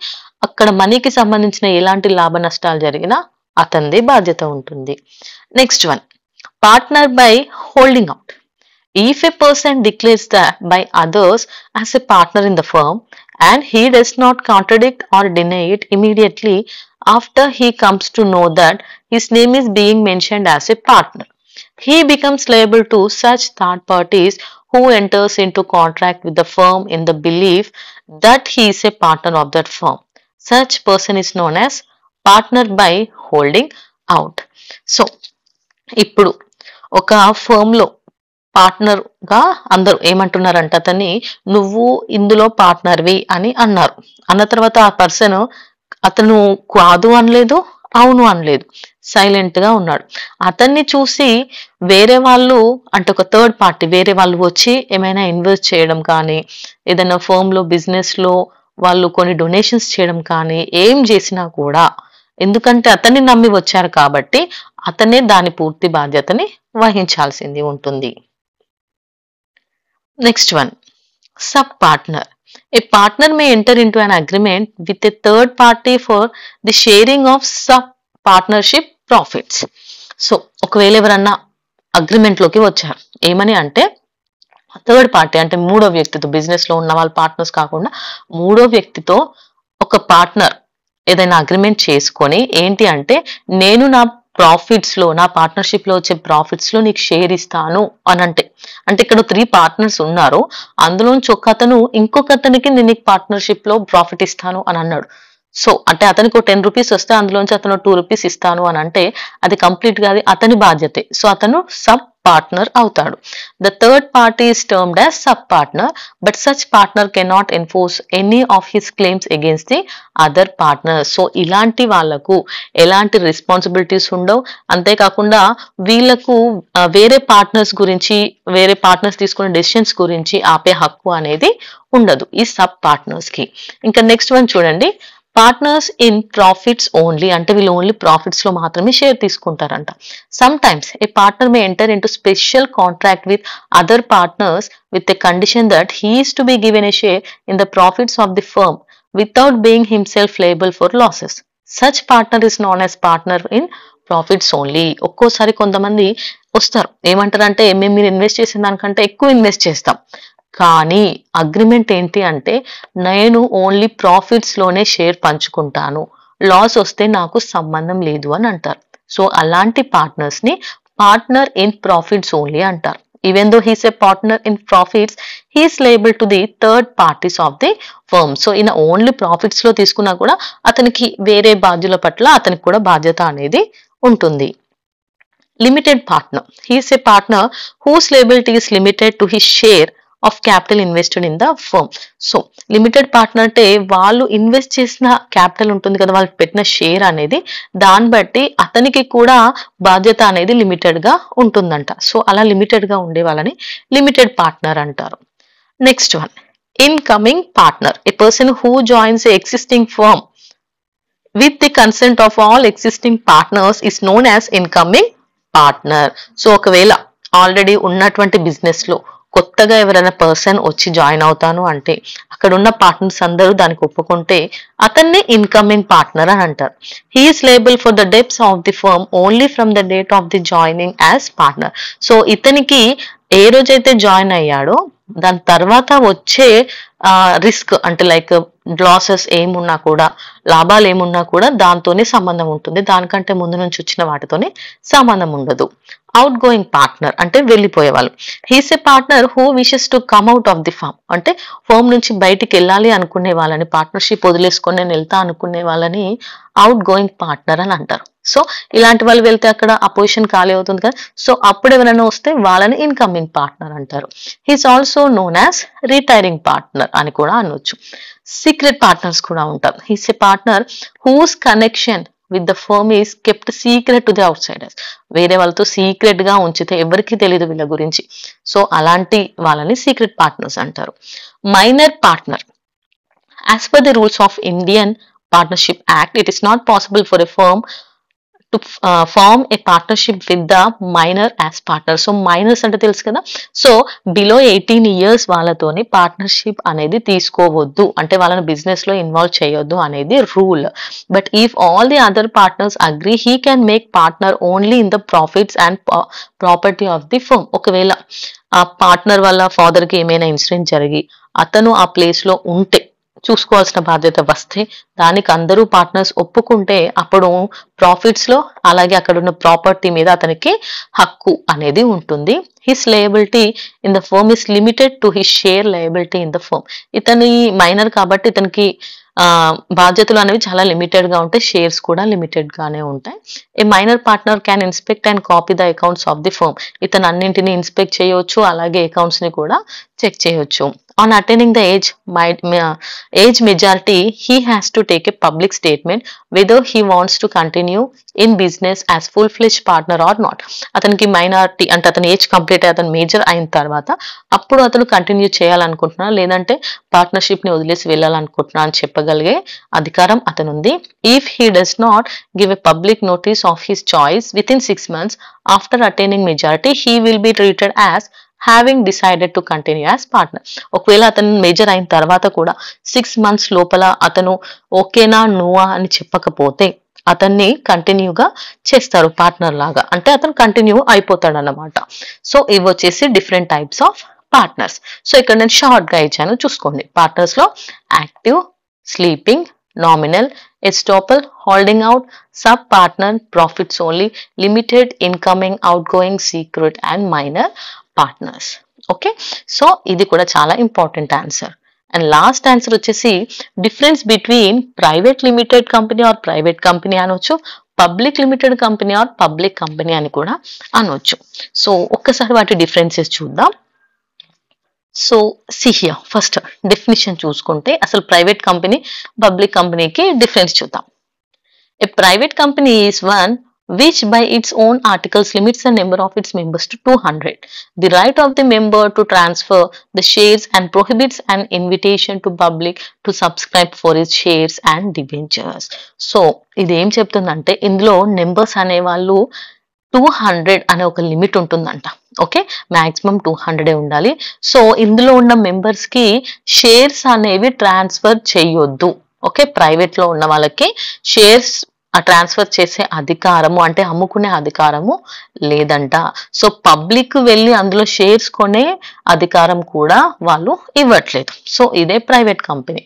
అక్కడ మనీకి సంబంధించిన ఎలాంటి లాభ నష్టాలు జరిగినా అతనిదే బాధ్యత ఉంటుంది. Next one, partner by holding out. If a person declares that by others as a partner in the firm and he does not contradict or deny it immediately after he comes to know that his name is being mentioned as a partner, he becomes liable to such third parties who enters into contract with the firm in the belief that he is a partner of that firm. Such person is known as partner by holding out. So, ఇప్పుడు ఒక ఫర్మ్ లో పార్ట్నర్ గా అందరూ ఏమంటున్నారంట, అతన్ని నువ్వు ఇందులో పార్ట్నర్వి అని అన్నారు. అన్న తర్వాత ఆ పర్సన్ అతను కాదు అనలేదు, అవును అనలేదు, సైలెంట్ గా ఉన్నాడు. అతన్ని చూసి వేరే వాళ్ళు అంటే ఒక థర్డ్ పార్టీ వేరే వాళ్ళు వచ్చి ఏమైనా ఇన్వెస్ట్ చేయడం కానీ ఏదైనా ఫర్మ్ లో బిజినెస్ లో వాళ్ళు కొన్ని డొనేషన్స్ చేయడం కానీ ఏం చేసినా కూడా ఎందుకంటే అతన్ని నమ్మి వచ్చారు కాబట్టి అతనే దాని పూర్తి బాధ్యతని వహించాల్సింది ఉంటుంది. Next one, sub-partner. A partner may enter into an agreement with a third party for the sharing of sub-partnership profits. So, ఒకవేళ ఎవరన్నా అగ్రిమెంట్ లోకి వచ్చారు ఏమని అంటే థర్డ్ పార్టీ అంటే మూడో వ్యక్తితో, బిజినెస్ లో ఉన్న వాళ్ళ పార్ట్నర్స్ కాకుండా మూడో వ్యక్తితో ఒక పార్ట్నర్ ఏదైనా అగ్రిమెంట్ చేసుకొని ఏంటి అంటే నేను నా ప్రాఫిట్స్ లో నా పార్ట్నర్షిప్ లో వచ్చే ప్రాఫిట్స్ లో నీకు షేర్ ఇస్తాను అని అంటే ఇక్కడ 3 పార్ట్నర్స్ ఉన్నారు, అందులోంచి ఒక అతను ఇంకొక అతనికి నేను నీకు పార్ట్నర్షిప్ లో ప్రాఫిట్ ఇస్తాను అని అన్నాడు. సో అంటే అతనికి 10 రూపీస్ వస్తే అందులోంచి అతను 2 రూపీస్ ఇస్తాను అని అంటే అది కంప్లీట్ గా అది అతని బాధ్యతే. సో అతను సబ్ పార్ట్నర్ అవుతాడు. The third party is termed as sub partner, but such partner cannot enforce any of his claims against the other partner. So ఇలాంటి వాళ్ళకు ఎలాంటి రెస్పాన్సిబిలిటీస్ ఉండవు, అంతేకాకుండా వీళ్ళకు వేరే పార్ట్నర్స్ గురించి వేరే పార్ట్నర్స్ తీసుకునే డెసిషన్స్ గురించి ఆపే హక్కు అనేది ఉండదు ఈ సబ్ పార్ట్నర్స్ కి. ఇంకా నెక్స్ట్ వన్ చూడండి, పార్ట్నర్స్ ఇన్ ప్రాఫిట్స్ ఓన్లీ అంటే వీళ్ళు ఓన్లీ ప్రాఫిట్స్ లో మాత్రమే షేర్ తీసుకుంటారంట. Sometimes a partner may enter into special contract with other partners with a condition that he is to be given a share in the profits of the firm without being himself liable for losses. Such partner is known as partner in profits only. ఒక్కోసారి కొంతమంది వస్తారు ఏమంటారంటే మేము మీరు ఇన్వెస్ట్ చేసిన దానికంటే ఎక్కువ ఇన్వెస్ట్ చేస్తాం, కానీ అగ్రిమెంట్ ఏంటి అంటే నేను ఓన్లీ ప్రాఫిట్స్ లోనే షేర్ పంచుకుంటాను, లాస్ వస్తే నాకు సంబంధం లేదు అని అంటారు. సో అలాంటి పార్ట్నర్స్ ని పార్ట్నర్ ఇన్ ప్రాఫిట్స్ ఓన్లీ అంటారు. Even though he's a partner in profits he's liable to the third parties of the firm. So ఈయన ఓన్లీ ప్రాఫిట్స్ లో తీసుకున్నా కూడా అతనికి వేరే బాధ్యుల పట్ల అతనికి కూడా బాధ్యత అనేది ఉంటుంది. Limited partner, he's a partner whose liability is limited to his share of capital invested in the firm. So limited partner అంటే వాళ్ళు ఇన్వెస్ట్ చేసిన క్యాపిటల్ ఉంటుంది కదా, వాళ్ళకి పెట్టిన షేర్ అనేది దాన్ని బట్టి అతనికి కూడా బాధ్యత అనేది లిమిటెడ్ గా ఉంటుందంట. సో అలా లిమిటెడ్ గా ఉండే వాళ్ళని లిమిటెడ్ పార్ట్నర్ అంటారు. Next one, incoming partner. A person who joins a existing firm with the consent of all existing partners is known as incoming partner. So ఒకవేళ ఆల్రెడీ ఉన్నటువంటి బిజినెస్ లో కొత్తగా ఎవరైనా పర్సన్ వచ్చి జాయిన్ అవుతాను అంటే అక్కడ ఉన్న పార్ట్నర్స్ అందరూ దానికి ఒప్పుకుంటే అతన్ని ఇన్కమింగ్ పార్ట్నర్ అని అంటారు. He is liable for the debts of the firm only from the date of the joining as partner. So ఇతనికి ఏ రోజైతే జాయిన్ అయ్యాడో దాని తర్వాత వచ్చే రిస్క్ అంటే లైక్ లాసెస్ ఏమున్నా కూడా లాభాలు ఏమున్నా కూడా దాంతోనే సంబంధం ఉంటుంది, దానికంటే ముందు నుంచి వచ్చిన వాటితోనే సంబంధం ఉండదు. అవుట్ గోయింగ్ పార్ట్నర్ అంటే వెళ్ళిపోయే వాళ్ళు. He's a partner who wishes to come out of the firm అంటే ఫర్మ్ నుంచి బయటికి వెళ్ళాలి అనుకునే వాళ్ళని, పార్ట్నర్షిప్ వదిలేసుకొని నేను వెళ్తా అనుకునే వాళ్ళని అవుట్ గోయింగ్ పార్ట్నర్ అని అంటారు. సో ఇలాంటి వాళ్ళు వెళ్తే అక్కడ ఆ పొజిషన్ ఖాళీ అవుతుంది కదా, సో అప్పుడు ఎవరైనా వస్తే వాళ్ళని ఇన్కమింగ్ పార్ట్నర్ అంటారు. He's also known as retiring partner అని కూడా అనొచ్చు. సీక్రెట్ పార్ట్నర్స్ కూడా ఉంటారు. He's a partner whose connection with the firm is kept secret to the outsiders. వేరే వాళ్ళతో సీక్రెట్ గా ఉంచితే ఎవరికి తెలియదు వీళ్ళ గురించి. సో అలాంటి వాళ్ళని సీక్రెట్ పార్ట్నర్స్ అంటారు. Minor partner. As per the rules of Indian Partnership Act, it is not possible for a firm to form a partnership with the minor as partner. So minors అంటే తెలుసు కదా, సో బిలో 18 years వాళ్ళతోని పార్ట్నర్షిప్ అనేది తీసుకోవద్దు, అంటే వాళ్ళని బిజినెస్ లో ఇన్వాల్వ్ చేయొద్దు అనేది rule. But if all the other partners agree, he can make partner only in the profits and property of the firm. ఒకవేళ ఆ పార్ట్నర్ వాళ్ళ ఫాదర్ కి ఏమైనా ఇన్సిడెంట్ జరిగి అతను ఆ ప్లేస్ లో ఉంటే, చూసుకోవాల్సిన బాధ్యత వస్తే, దానికి అందరూ పార్ట్నర్స్ ఒప్పుకుంటే అప్పుడు ప్రాఫిట్స్ లో అలాగే అక్కడ ఉన్న ప్రాపర్టీ మీద అతనికి హక్కు అనేది ఉంటుంది. His liability in the firm is limited to his share liability in the firm. ఇతని మైనర్ కాబట్టి ఇతనికి బాధ్యతలు అనేవి చాలా లిమిటెడ్ గా ఉంటాయి, షేర్స్ కూడా లిమిటెడ్ గానే ఉంటాయి. A minor partner can inspect and copy the accounts of the firm. ఇతను అన్నింటిని ఇన్స్పెక్ట్ చేయొచ్చు, అలాగే అకౌంట్స్ ని కూడా చెక్ చేయొచ్చు. On attaining the age majority, he has to take a public statement whether he wants to continue in business as full-fledged partner or not. అతనికి మైనారిటీ అంటే అతని ఏజ్ కంప్లీట్ అయ్యి అతను మేజర్ అయిన తర్వాత అప్పుడు అతను కంటిన్యూ చేయాలనుకుంటున్నా, లేదంటే పార్ట్నర్షిప్ ని వదిలేసి వెళ్ళాలనుకుంటున్నా అని చెప్పగలిగే అధికారం అతను ఉంది. If he does not give a public notice of his choice with in 6 months after attaining majority, he will be treated as having decided to continue as partner. ఒకవేళ అతను మేజర్ అయిన తర్వాత కూడా 6 months లోపల అతను ఓకేనా నువ్వా అని చెప్పకపోతే అతన్ని కంటిన్యూగా చేస్తారు పార్ట్నర్ లాగా, అంటే అతను కంటిన్యూ అయిపోతాడు అన్నమాట. సో ఇవి వచ్చేసి different types of partners. So ఇక్కడ నేను షార్ట్ గా ఇచ్చాను, చూసుకోండి. పార్ట్నర్స్ లో active, sleeping, nominal, estoppel, holding out, sub partner, profits only, limited, incoming, outgoing, secret and minor partners. Okay, so ఇది కూడా చాలా important answer. And last answer వచ్చేసి difference between private limited company or private company అనొచ్చు, public limited company or public company అని కూడా అనొచ్చు. సో ఒక్కసారి వాటి డిఫరెన్సెస్ చూద్దాం. సో సిహియర్ ఫస్ట్ డెఫినిషన్ చూసుకుంటే అసలు ప్రైవేట్ కంపెనీ పబ్లిక్ కంపెనీకి డిఫరెన్స్ చూద్దాం. A private company is one which by its own articles limits the number of its members to 200. The right of the member to transfer the shares and prohibits an invitation to public to subscribe for its shares and debentures. So ఇది ఏం చెప్తుందంటే ఇందులో నెంబర్స్ అనే వాళ్ళు 200 అనే ఒక లిమిట్ ఉంటుందంట. ఓకే, మాక్సిమం 200 ఉండాలి. సో ఇందులో ఉన్న మెంబర్స్ కి షేర్స్ అనేవి ట్రాన్స్ఫర్ చేయొద్దు. ఓకే, ప్రైవేట్ లో ఉన్న వాళ్ళకి షేర్స్ ట్రాన్స్ఫర్ చేసే అధికారము అంటే అమ్ముకునే అధికారము లేదంట. సో పబ్లిక్ వెళ్ళి అందులో షేర్స్ కొనే అధికారం కూడా వాళ్ళు ఇవ్వట్లేదు. సో ఇదే ప్రైవేట్ కంపెనీ.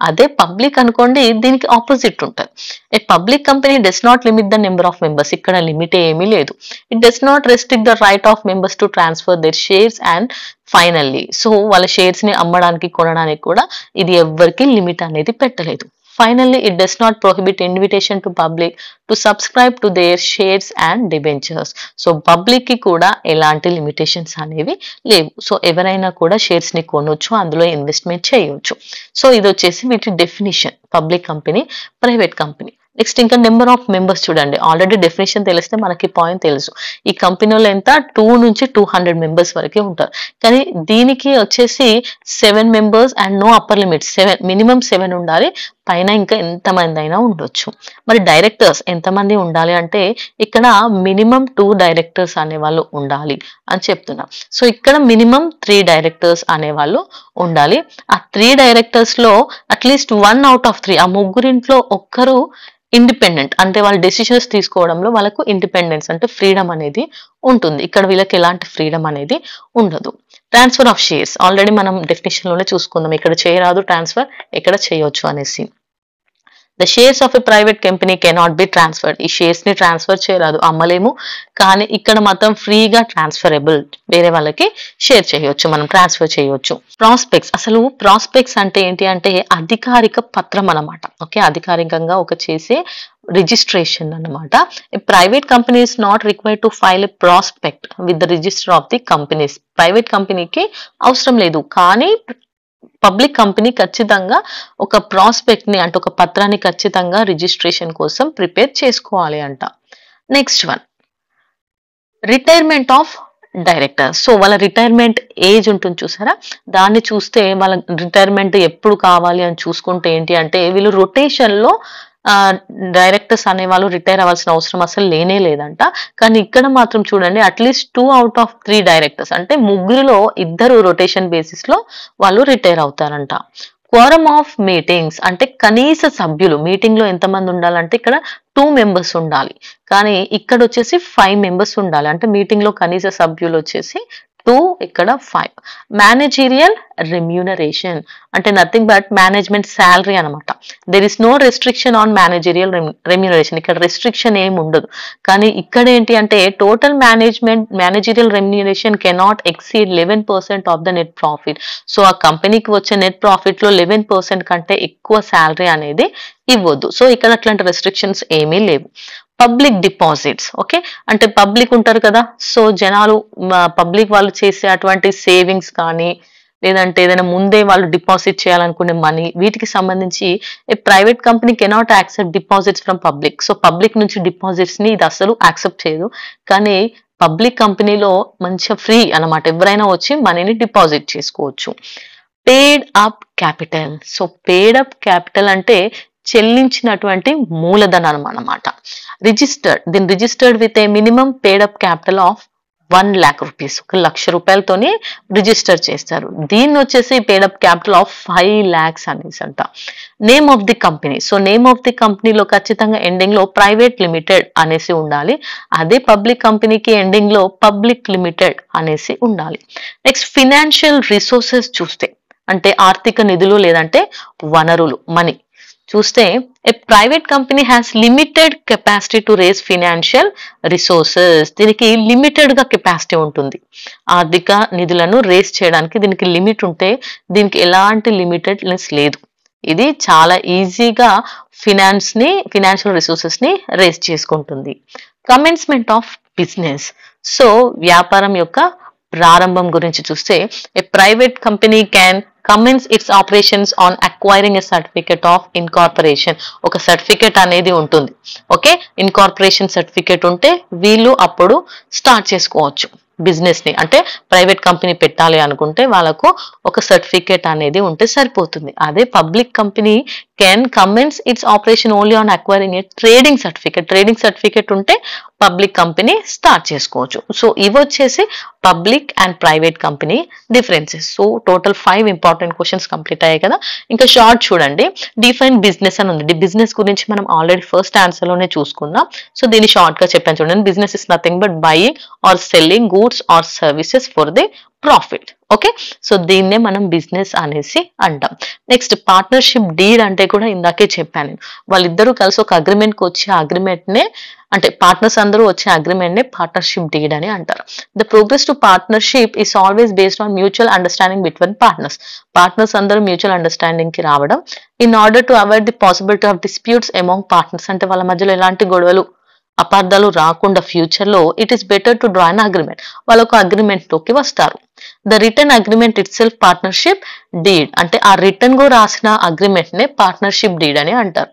అదే పబ్లిక్ అనుకోండి, దీనికి ఆపోజిట్ ఉంటుంది. A public company does not limit the number of members. ఇక్కడ లిమిట్ ఏమీ లేదు. It does not restrict the right of members to transfer their shares and finally, so వాళ్ళ షేర్స్ ని అమ్మడానికి కొనడానికి కూడా ఇది ఎవ్వరికి లిమిట్ అనేది పెట్టలేదు. Finally, it does not prohibit invitation to public to subscribe to their shares and debentures. So public కి కూడా ఎలాంటి లిమిటేషన్స్ అనేవి లేవు. సో ఎవరైనా కూడా షేర్స్ ని కొనొచ్చు, అందులో ఇన్వెస్ట్మెంట్ చేయొచ్చు. సో ఇది వచ్చేసి వీటి definition, public company, private company. Next ఇంకా నెంబర్ ఆఫ్ మెంబర్స్ చూడండి. ఆల్రెడీ డెఫినేషన్ తెలిస్తే మనకి పాయింట్ తెలుసు. ఈ కంపెనీలో ఎంత 2 నుంచి 200 మెంబర్స్ వరకే ఉంటారు. కానీ దీనికి వచ్చేసి 7 members and no upper limit. 7 minimum 7 ఉండాలి, పైన ఇంకా ఎంతమంది అయినా ఉండొచ్చు. మరి డైరెక్టర్స్ ఎంతమంది ఉండాలి అంటే ఇక్కడ మినిమం 2 డైరెక్టర్స్ అనేవాళ్ళు ఉండాలి అని చెప్తున్నాం. సో ఇక్కడ మినిమం 3 డైరెక్టర్స్ అనేవాళ్ళు ఉండాలి. ఆ 3 డైరెక్టర్స్ లో అట్లీస్ట్ 1 out of 3, ఆ ముగ్గురింట్లో ఒక్కరు ఇండిపెండెంట్, అంటే వాళ్ళ డెసిషన్స్ తీసుకోవడంలో వాళ్ళకు ఇండిపెండెన్స్ అంటే ఫ్రీడమ్ అనేది ఉంటుంది. ఇక్కడ వీళ్ళకి ఎలాంటి ఫ్రీడమ్ అనేది ఉండదు. ట్రాన్స్ఫర్ ఆఫ్ షేర్స్ ఆల్రెడీ మనం డెఫినేషన్ లోనే చూసుకుందాం. ఇక్కడ చేయరాదు ట్రాన్స్ఫర్, ఇక్కడ చేయొచ్చు అనేసి. The shares of a private company cannot be transferred. ఈ షేర్స్ ని ట్రాన్స్ఫర్ చేయరాదు, అమ్మలేము. కానీ ఇక్కడ మాత్రం ఫ్రీగా ట్రాన్స్ఫరబుల్, వేరే వాళ్ళకి షేర్ చేయొచ్చు, మనం ట్రాన్స్ఫర్ చేయొచ్చు. ప్రాస్పెక్ట్స్, అసలు ప్రాస్పెక్ట్స్ అంటే ఏంటి అంటే అధికారిక పత్రం అన్నమాట. ఓకే, అధికారికంగా ఒక చేసే రిజిస్ట్రేషన్ అన్నమాట. Private company is not required to file a prospect with the register of the companies. Private కంపెనీకి అవసరం లేదు, కానీ పబ్లిక్ కంపెనీ ఖచ్చితంగా ఒక ప్రాస్పెక్ట్ ని అంటే ఒక పత్రాన్ని ఖచ్చితంగా రిజిస్ట్రేషన్ కోసం ప్రిపేర్ చేసుకోవాలి అంట. Next one, retirement of director. So వాళ్ళ రిటైర్మెంట్ ఏజ్ ఉంటుంది చూసారా, దాన్ని చూస్తే వాళ్ళ రిటైర్మెంట్ ఎప్పుడు కావాలి అని చూసుకుంటే ఏంటి అంటే వీళ్ళు రొటేషన్ లో డైరెక్టర్స్ అనేవాళ్ళు రిటైర్ అవ్వాల్సిన అవసరం అసలు లేనే లేదంట. కానీ ఇక్కడ మాత్రం చూడండి, అట్లీస్ట్ 2 out of 3 డైరెక్టర్స్ అంటే ముగ్గురులో ఇద్దరు రొటేషన్ బేసిస్ లో వాళ్ళు రిటైర్ అవుతారంట. క్వారం ఆఫ్ మీటింగ్స్ అంటే కనీస సభ్యులు, మీటింగ్ లో ఎంతమంది ఉండాలంటే ఇక్కడ 2 members ఉండాలి, కానీ ఇక్కడ వచ్చేసి 5 members ఉండాలి. అంటే మీటింగ్ లో కనీస సభ్యులు వచ్చేసి 2, ఇక్కడ 5. మేనేజీరియల్ రెమ్యూనరేషన్ అంటే నథింగ్ బట్ మేనేజ్మెంట్ శాలరీ అనమాట. There is no restriction on managerial remuneration, ఇక్కడ రెస్ట్రిక్షన్ ఏమి ఉండదు. కానీ ఇక్కడ ఏంటి అంటే total managerial remuneration cannot exceed 11% of the net profit. So ఆ కంపెనీకి వచ్చే నెట్ ప్రాఫిట్ లో 11% కంటే ఎక్కువ శాలరీ అనేది ఇవ్వద్దు. సో ఇక్కడ అట్లాంటి రెస్ట్రిక్షన్స్ ఏమీ లేవు. పబ్లిక్ డిపాజిట్స్, ఓకే, అంటే పబ్లిక్ ఉంటారు కదా, సో జనాలు పబ్లిక్ వాళ్ళు చేసే అటువంటి సేవింగ్స్ కానీ లేదంటే ఏదైనా ముందే వాళ్ళు డిపాజిట్ చేయాలనుకునే మనీ, వీటికి సంబంధించి private company cannot accept deposits from public. So public నుంచి డిపాజిట్స్ ని ఇది అసలు యాక్సెప్ట్ చేయదు. కానీ పబ్లిక్ కంపెనీలో మంచిగా ఫ్రీ అన్నమాట, ఎవరైనా వచ్చి మనీని డిపాజిట్ చేసుకోవచ్చు. Paid up capital. So paid up capital అంటే చెల్లించినటువంటి మూలధనం అన్నమాట. Registered with a minimum paid up capital of 1 lakh rupees, 1 లక్ష రూపాయలతోని రిజిస్టర్ చేస్తారు. దీన్ని వచ్చేసి paid up capital of 5 lakhs అనేసి అంట. Name of the company. So name of the కంపెనీలో ఖచ్చితంగా ఎండింగ్ లో ప్రైవేట్ లిమిటెడ్ అనేసి ఉండాలి. అదే పబ్లిక్ కంపెనీకి ఎండింగ్ లో పబ్లిక్ లిమిటెడ్ అనేసి ఉండాలి. నెక్స్ట్ ఫినాన్షియల్ రిసోర్సెస్ చూస్తే అంటే ఆర్థిక నిధులు లేదంటే వనరులు, మనీ చూస్తే a private company has limited capacity to raise financial resources. దీనికి లిమిటెడ్ గా కెపాసిటీ ఉంటుంది ఆర్థిక నిధులను రేస్ చేయడానికి, దీనికి లిమిట్ ఉంటే దీనికి ఎలాంటి లిమిటెడ్నెస్ లేదు. ఇది చాలా ఈజీగా ఫినాన్షియల్ రిసోర్సెస్ ని రేస్ చేసుకుంటుంది. Commencement of business. సో వ్యాపారం యొక్క ప్రారంభం గురించి చూస్తే a private company can commence its operations on acquiring a certificate of incorporation. ఒక సర్టిఫికేట్ అనేది ఉంటుంది, ఓకే, ఇన్కార్పొరేషన్ సర్టిఫికేట్ ఉంటే వీళ్ళు అప్పుడు స్టార్ట్ చేసుకోవచ్చు బిజినెస్ ని. అంటే ప్రైవేట్ కంపెనీ పెట్టాలి అనుకుంటే వాళ్ళకు ఒక సర్టిఫికేట్ అనేది ఉంటే సరిపోతుంది. అదే public company can commence it's operation only on acquiring A trading certificate. Trading certificate ఉంటే పబ్లిక్ కంపెనీ స్టార్ట్ చేసుకోవచ్చు. సో ఇవి వచ్చేసి public and private company differences. So total 5 important questions complete అయ్యాయి కదా. ఇంకా షార్ట్ చూడండి, డిఫైన్ బిజినెస్ అని ఉంది. బిజినెస్ గురించి మనం ఆల్రెడీ ఫస్ట్ ఆన్సర్ లోనే చూసుకున్నాం. సో దీన్ని షార్ట్ గా చెప్పాను చూడండి. Business is nothing but buying or selling goods or services for the profit. Okay, so దీన్నే మనం బిజినెస్ అనేసి అంటాం. నెక్స్ట్ పార్ట్నర్షిప్ డీడ్ అంటే కూడా ఇందాకే చెప్పాను, వాళ్ళిద్దరూ కలిసి ఒక అగ్రిమెంట్ కి వచ్చే అగ్రిమెంట్ నే అంటే పార్ట్నర్స్ అందరూ వచ్చే అగ్రిమెంట్ నే పార్ట్నర్షిప్ డీడ్ అని అంటారు. The progress to partnership is always based on mutual understanding between partners. Partners అందరూ మ్యూచువల్ అండర్స్టాండింగ్ కి రావడం in order to avoid the possibility of disputes among partners. అంటే వాళ్ళ మధ్యలో ఎలాంటి గొడవలు అపార్థాలు రాకుండా ఫ్యూచర్ లో it is better to draw an agreement. వాళ్ళొక అగ్రిమెంట్ లోకి వస్తారు. The return agreement itself partnership deed. అంటే ఆ రిటర్న్ గా రాసిన అగ్రిమెంట్ నే పార్ట్నర్షిప్ డీడ్ అని అంటారు.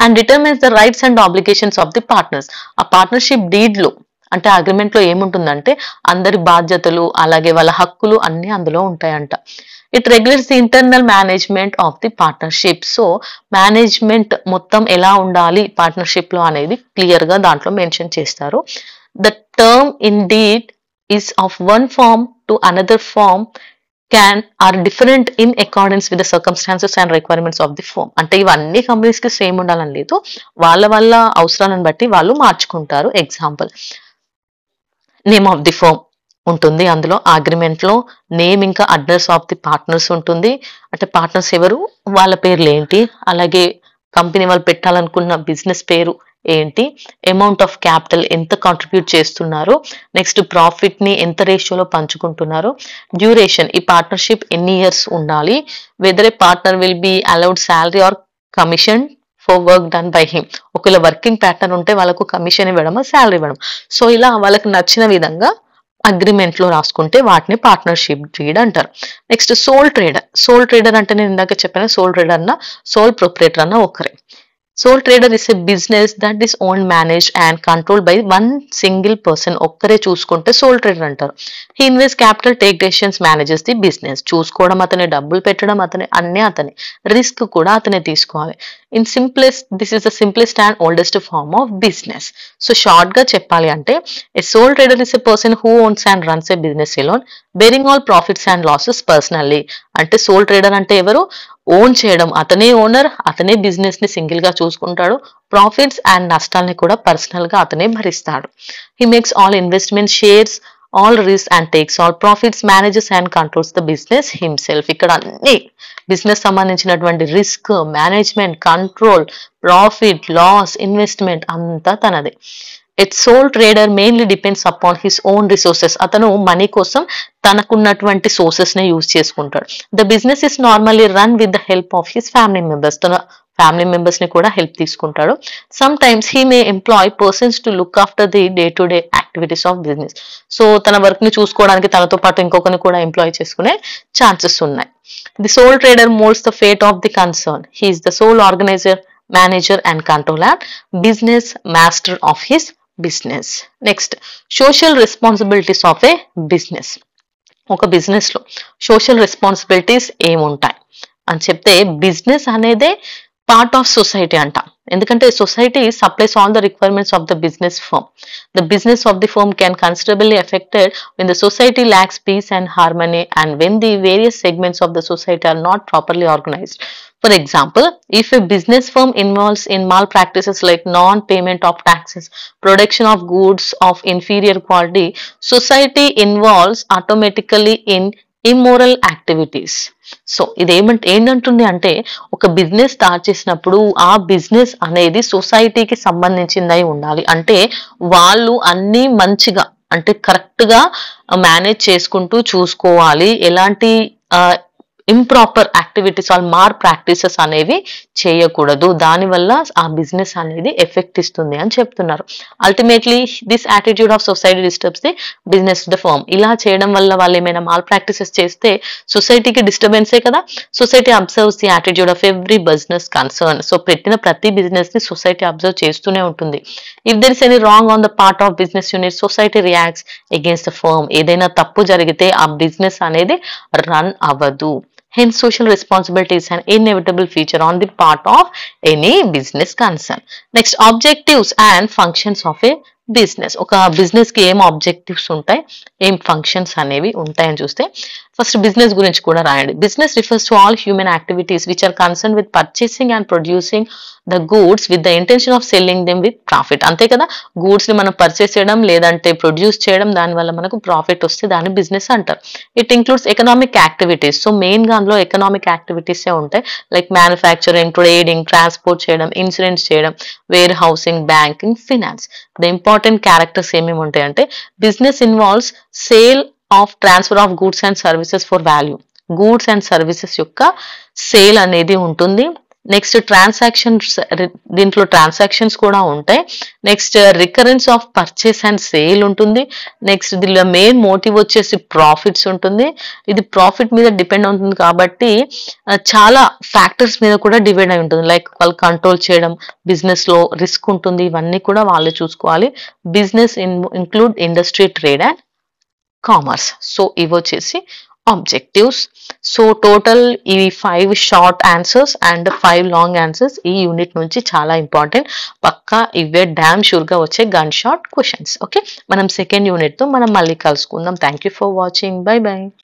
And determines the rights and obligations of the partners. ఆ పార్ట్నర్షిప్ డీడ్ లో అంటే అగ్రిమెంట్ లో ఏముంటుందంటే అందరి బాధ్యతలు అలాగే వాళ్ళ హక్కులు అన్ని అందులో ఉంటాయంట. It regulates the internal management of the partnership. So management మొత్తం ఎలా ఉండాలి పార్ట్నర్షిప్ లో అనేది క్లియర్ గా దాంట్లో మెన్షన్ చేస్తారు. The term in deed is of one form to another form are different in accordance with the circumstances and requirements of the firm. అంటే ఇవన్నీ కంపెనీస్ కి సేమ్ ఉండాలని లేదు, వాళ్ళ అవసరాలను బట్టి వాళ్ళు మార్చుకుంటారు. Example name of the firm ఉంటుంది, అందులో అగ్రిమెంట్ లో నేమ్ ఇంకా అడ్రస్ ఆఫ్ ది పార్ట్నర్స్ ఉంటుంది. అంటే పార్ట్నర్స్ ఎవరు, వాళ్ళ పేర్లు ఏంటి, అలాగే కంపెనీ వాళ్ళు పెట్టాలనుకున్న బిజినెస్ పేరు ఏంటి, అమౌంట్ ఆఫ్ క్యాపిటల్ ఎంత కాంట్రిబ్యూట్ చేస్తున్నారు, నెక్స్ట్ ప్రాఫిట్ ని ఎంత రేషియోలో పంచుకుంటున్నారు, డ్యూరేషన్ ఈ పార్ట్నర్షిప్ ఎన్ని ఇయర్స్ ఉండాలి, whether a partner will be allowed salary or commission for work done by him. ఒకవేళ వర్కింగ్ ప్యాటర్న్ ఉంటే వాళ్ళకు కమిషన్ ఇవ్వడం శాలరీ ఇవ్వడం. సో ఇలా వాళ్ళకి నచ్చిన విధంగా అగ్రిమెంట్ లో రాసుకుంటే వాటిని పార్ట్నర్షిప్ డీడ్ అంటారు. నెక్స్ట్ సోల్ ట్రేడర్ అంటే నేను ఇందాక చెప్పాను, సోల్ ట్రేడర్ అన్న సోల్ ప్రొప్రైటర్ అన్న ఒకరే. Sole trader is a business that is owned, managed and controlled by one single person. ఒక్కరే చూసుకుంటే సోల్ ట్రేడర్ అంటారు. He invests capital, take decisions, manages the business. చూసుకోవడం అతనే, డబ్బులు పెట్టడం అతనే, అన్నీ అతనే, రిస్క్ కూడా అతనే తీసుకోవాలి. This is the simplest and oldest form of business. So short గా చెప్పాలి అంటే a sole trader is a person who owns and runs a business alone, bearing all profits and losses personally. అంటే సోల్ ట్రేడర్ అంటే ఎవరు? ఓన్ చేయడం, అతనే ఓనర్, అతనే బిజినెస్ ని సింగిల్ గా చూసుకుంటాడు, ప్రాఫిట్స్ అండ్ నష్టాలని కూడా పర్సనల్ గా అతనే భరిస్తాడు. He makes all investment, shares all risk and takes all profits, manages and controls the business himself. ఇక్కడ అన్ని బిజినెస్ సంబంధించినటువంటి risk, management, control, profit, loss, investment అంతా తనదే. At sole trader mainly depends upon his own resources. అతను మనీ కోసం తనకున్నటువంటి సోర్సెస్ ని యూజ్ చేసుకుంటాడు. The business is normally run with the help of his family members. తన ఫ్యామిలీ మెంబర్స్ ని కూడా హెల్ప్ తీసుకుంటాడు. Some times he may employ persons to look after the day to day activities of business. So తన వర్క్ ని చూసుకోవడానికి తనతో పాటు ఇంకొకరిని కూడా ఎంప్లాయ్ చేసుకునే ఛాన్సెస్ ఉన్నాయి. The sole trader moulds the fate of the concern. He is the sole organizer, manager and controller, business master of his business. Next, social responsibilities of a business. ఒక బిజినెస్ లో సోషల్ రెస్పాన్సిబిలిటీస్ ఏముంటాయి అని చెప్తే, బిజినెస్ అనేదే పార్ట్ ఆఫ్ సొసైటీ అంట. ఎందుకంటే society supplies all the requirements of the business firm. The business of the firm can considerably affected when the society lacks peace and harmony and when the various segments of the society are not properly organized. For example, if a business firm involves in malpractices like non-payment of taxes, production of goods of inferior quality, society involves automatically in immoral activities. So ఏంటంటుంది అంటే, ఒక బిజినెస్ స్టార్ట్ చేసినప్పుడు ఆ బిజినెస్ అనేది సొసైటీకి సంబంధించిందై ఉండాలి. అంటే వాళ్ళు అన్ని మంచిగా, అంటే కరెక్ట్ గా మేనేజ్ చేసుకుంటూ చూసుకోవాలి. ఎలాంటి ఇంప్రాపర్ యాక్టివిటీస్ ఆర్ మార్ ప్రాక్టీసెస్ అనేవి చేయకూడదు. దానివల్ల ఆ బిజినెస్ అనేది ఎఫెక్ట్ ఇస్తుంది అని చెప్తున్నారు. Ultimately this attitude of society disturbs the business the firm. ఇలా చేయడం వల్ల వాళ్ళు ఏమైనా మాల్ ప్రాక్టీసెస్ చేస్తే సొసైటీకి డిస్టర్బెన్సే కదా. Society observes the attitude of every business concern. So పెట్టిన ప్రతి బిజినెస్ ని సొసైటీ అబ్జర్వ్ చేస్తూనే ఉంటుంది. If there is any wrong on the part of business unit, society reacts against the firm. ఏదైనా తప్పు జరిగితే ఆ బిజినెస్ అనేది రన్ అవ్వదు. Hence, social responsibility is an inevitable feature on the part of any business concern. Next, objectives and functions of a business. ఒక బిజినెస్ కి ఏం ఆబ్జెక్టివ్స్ ఉంటాయి, ఏం ఫంక్షన్స్ అనేవి ఉంటాయని చూస్తే, ఫస్ట్ బిజినెస్ గురించి కూడా రాయండి. Business refers to all human activities which are concern with purchasing and producing the goods with the intention of selling them with profit. అంతే కదా, గూడ్స్ ని మనం పర్చేస్ చేయడం లేదంటే ప్రొడ్యూస్ చేయడం, దానివల్ల మనకు ప్రాఫిట్ వస్తే దాన్ని బిజినెస్ అంటారు. It includes economic activities. So main గా అందులో ఎకనామిక్ యాక్టివిటీస్ ఉంటాయి, లైక్ మ్యానుఫ్యాక్చరింగ్, ట్రేడింగ్, ట్రాన్స్పోర్ట్ చేయడం, ఇన్సూరెన్స్ చేయడం, warehousing, banking, finance. The important characters ఏమేమి ఉంటాయంటే, business involves sale of transfer of goods and services for value. Goods and services యొక్క సేల్ అనేది ఉంటుంది. నెక్స్ట్ ట్రాన్సాక్షన్స్, దీంట్లో ట్రాన్సాక్షన్స్ కూడా ఉంటాయి. Next recurrence of purchase and sale ఉంటుంది. నెక్స్ట్ దీనిలో మెయిన్ మోటివ్ వచ్చేసి ప్రాఫిట్స్ ఉంటుంది. ఇది ప్రాఫిట్ మీద డిపెండ్ అవుతుంది కాబట్టి చాలా ఫ్యాక్టర్స్ మీద కూడా డిపెండ్ అయి ఉంటుంది. లైక్ వాళ్ళు కంట్రోల్ చేయడం, బిజినెస్ లో రిస్క్ ఉంటుంది, ఇవన్నీ కూడా వాళ్ళే చూసుకోవాలి. Business include industry, trade and commerce. So ఇవి వచ్చేసి ఆబ్జెక్టివ్స్. సో టోటల్ ఈ 5 short answers and 5 long answers ఈ యూనిట్ నుంచి చాలా ఇంపార్టెంట్. పక్కా ఇవే డామ్ షూర్ గా వచ్చే గన్ షాట్ క్వశ్చన్స్. ఓకే, మనం సెకండ్ యూనిట్ తో మనం మళ్ళీ కలుసుకుందాం. Thank you for watching. By by.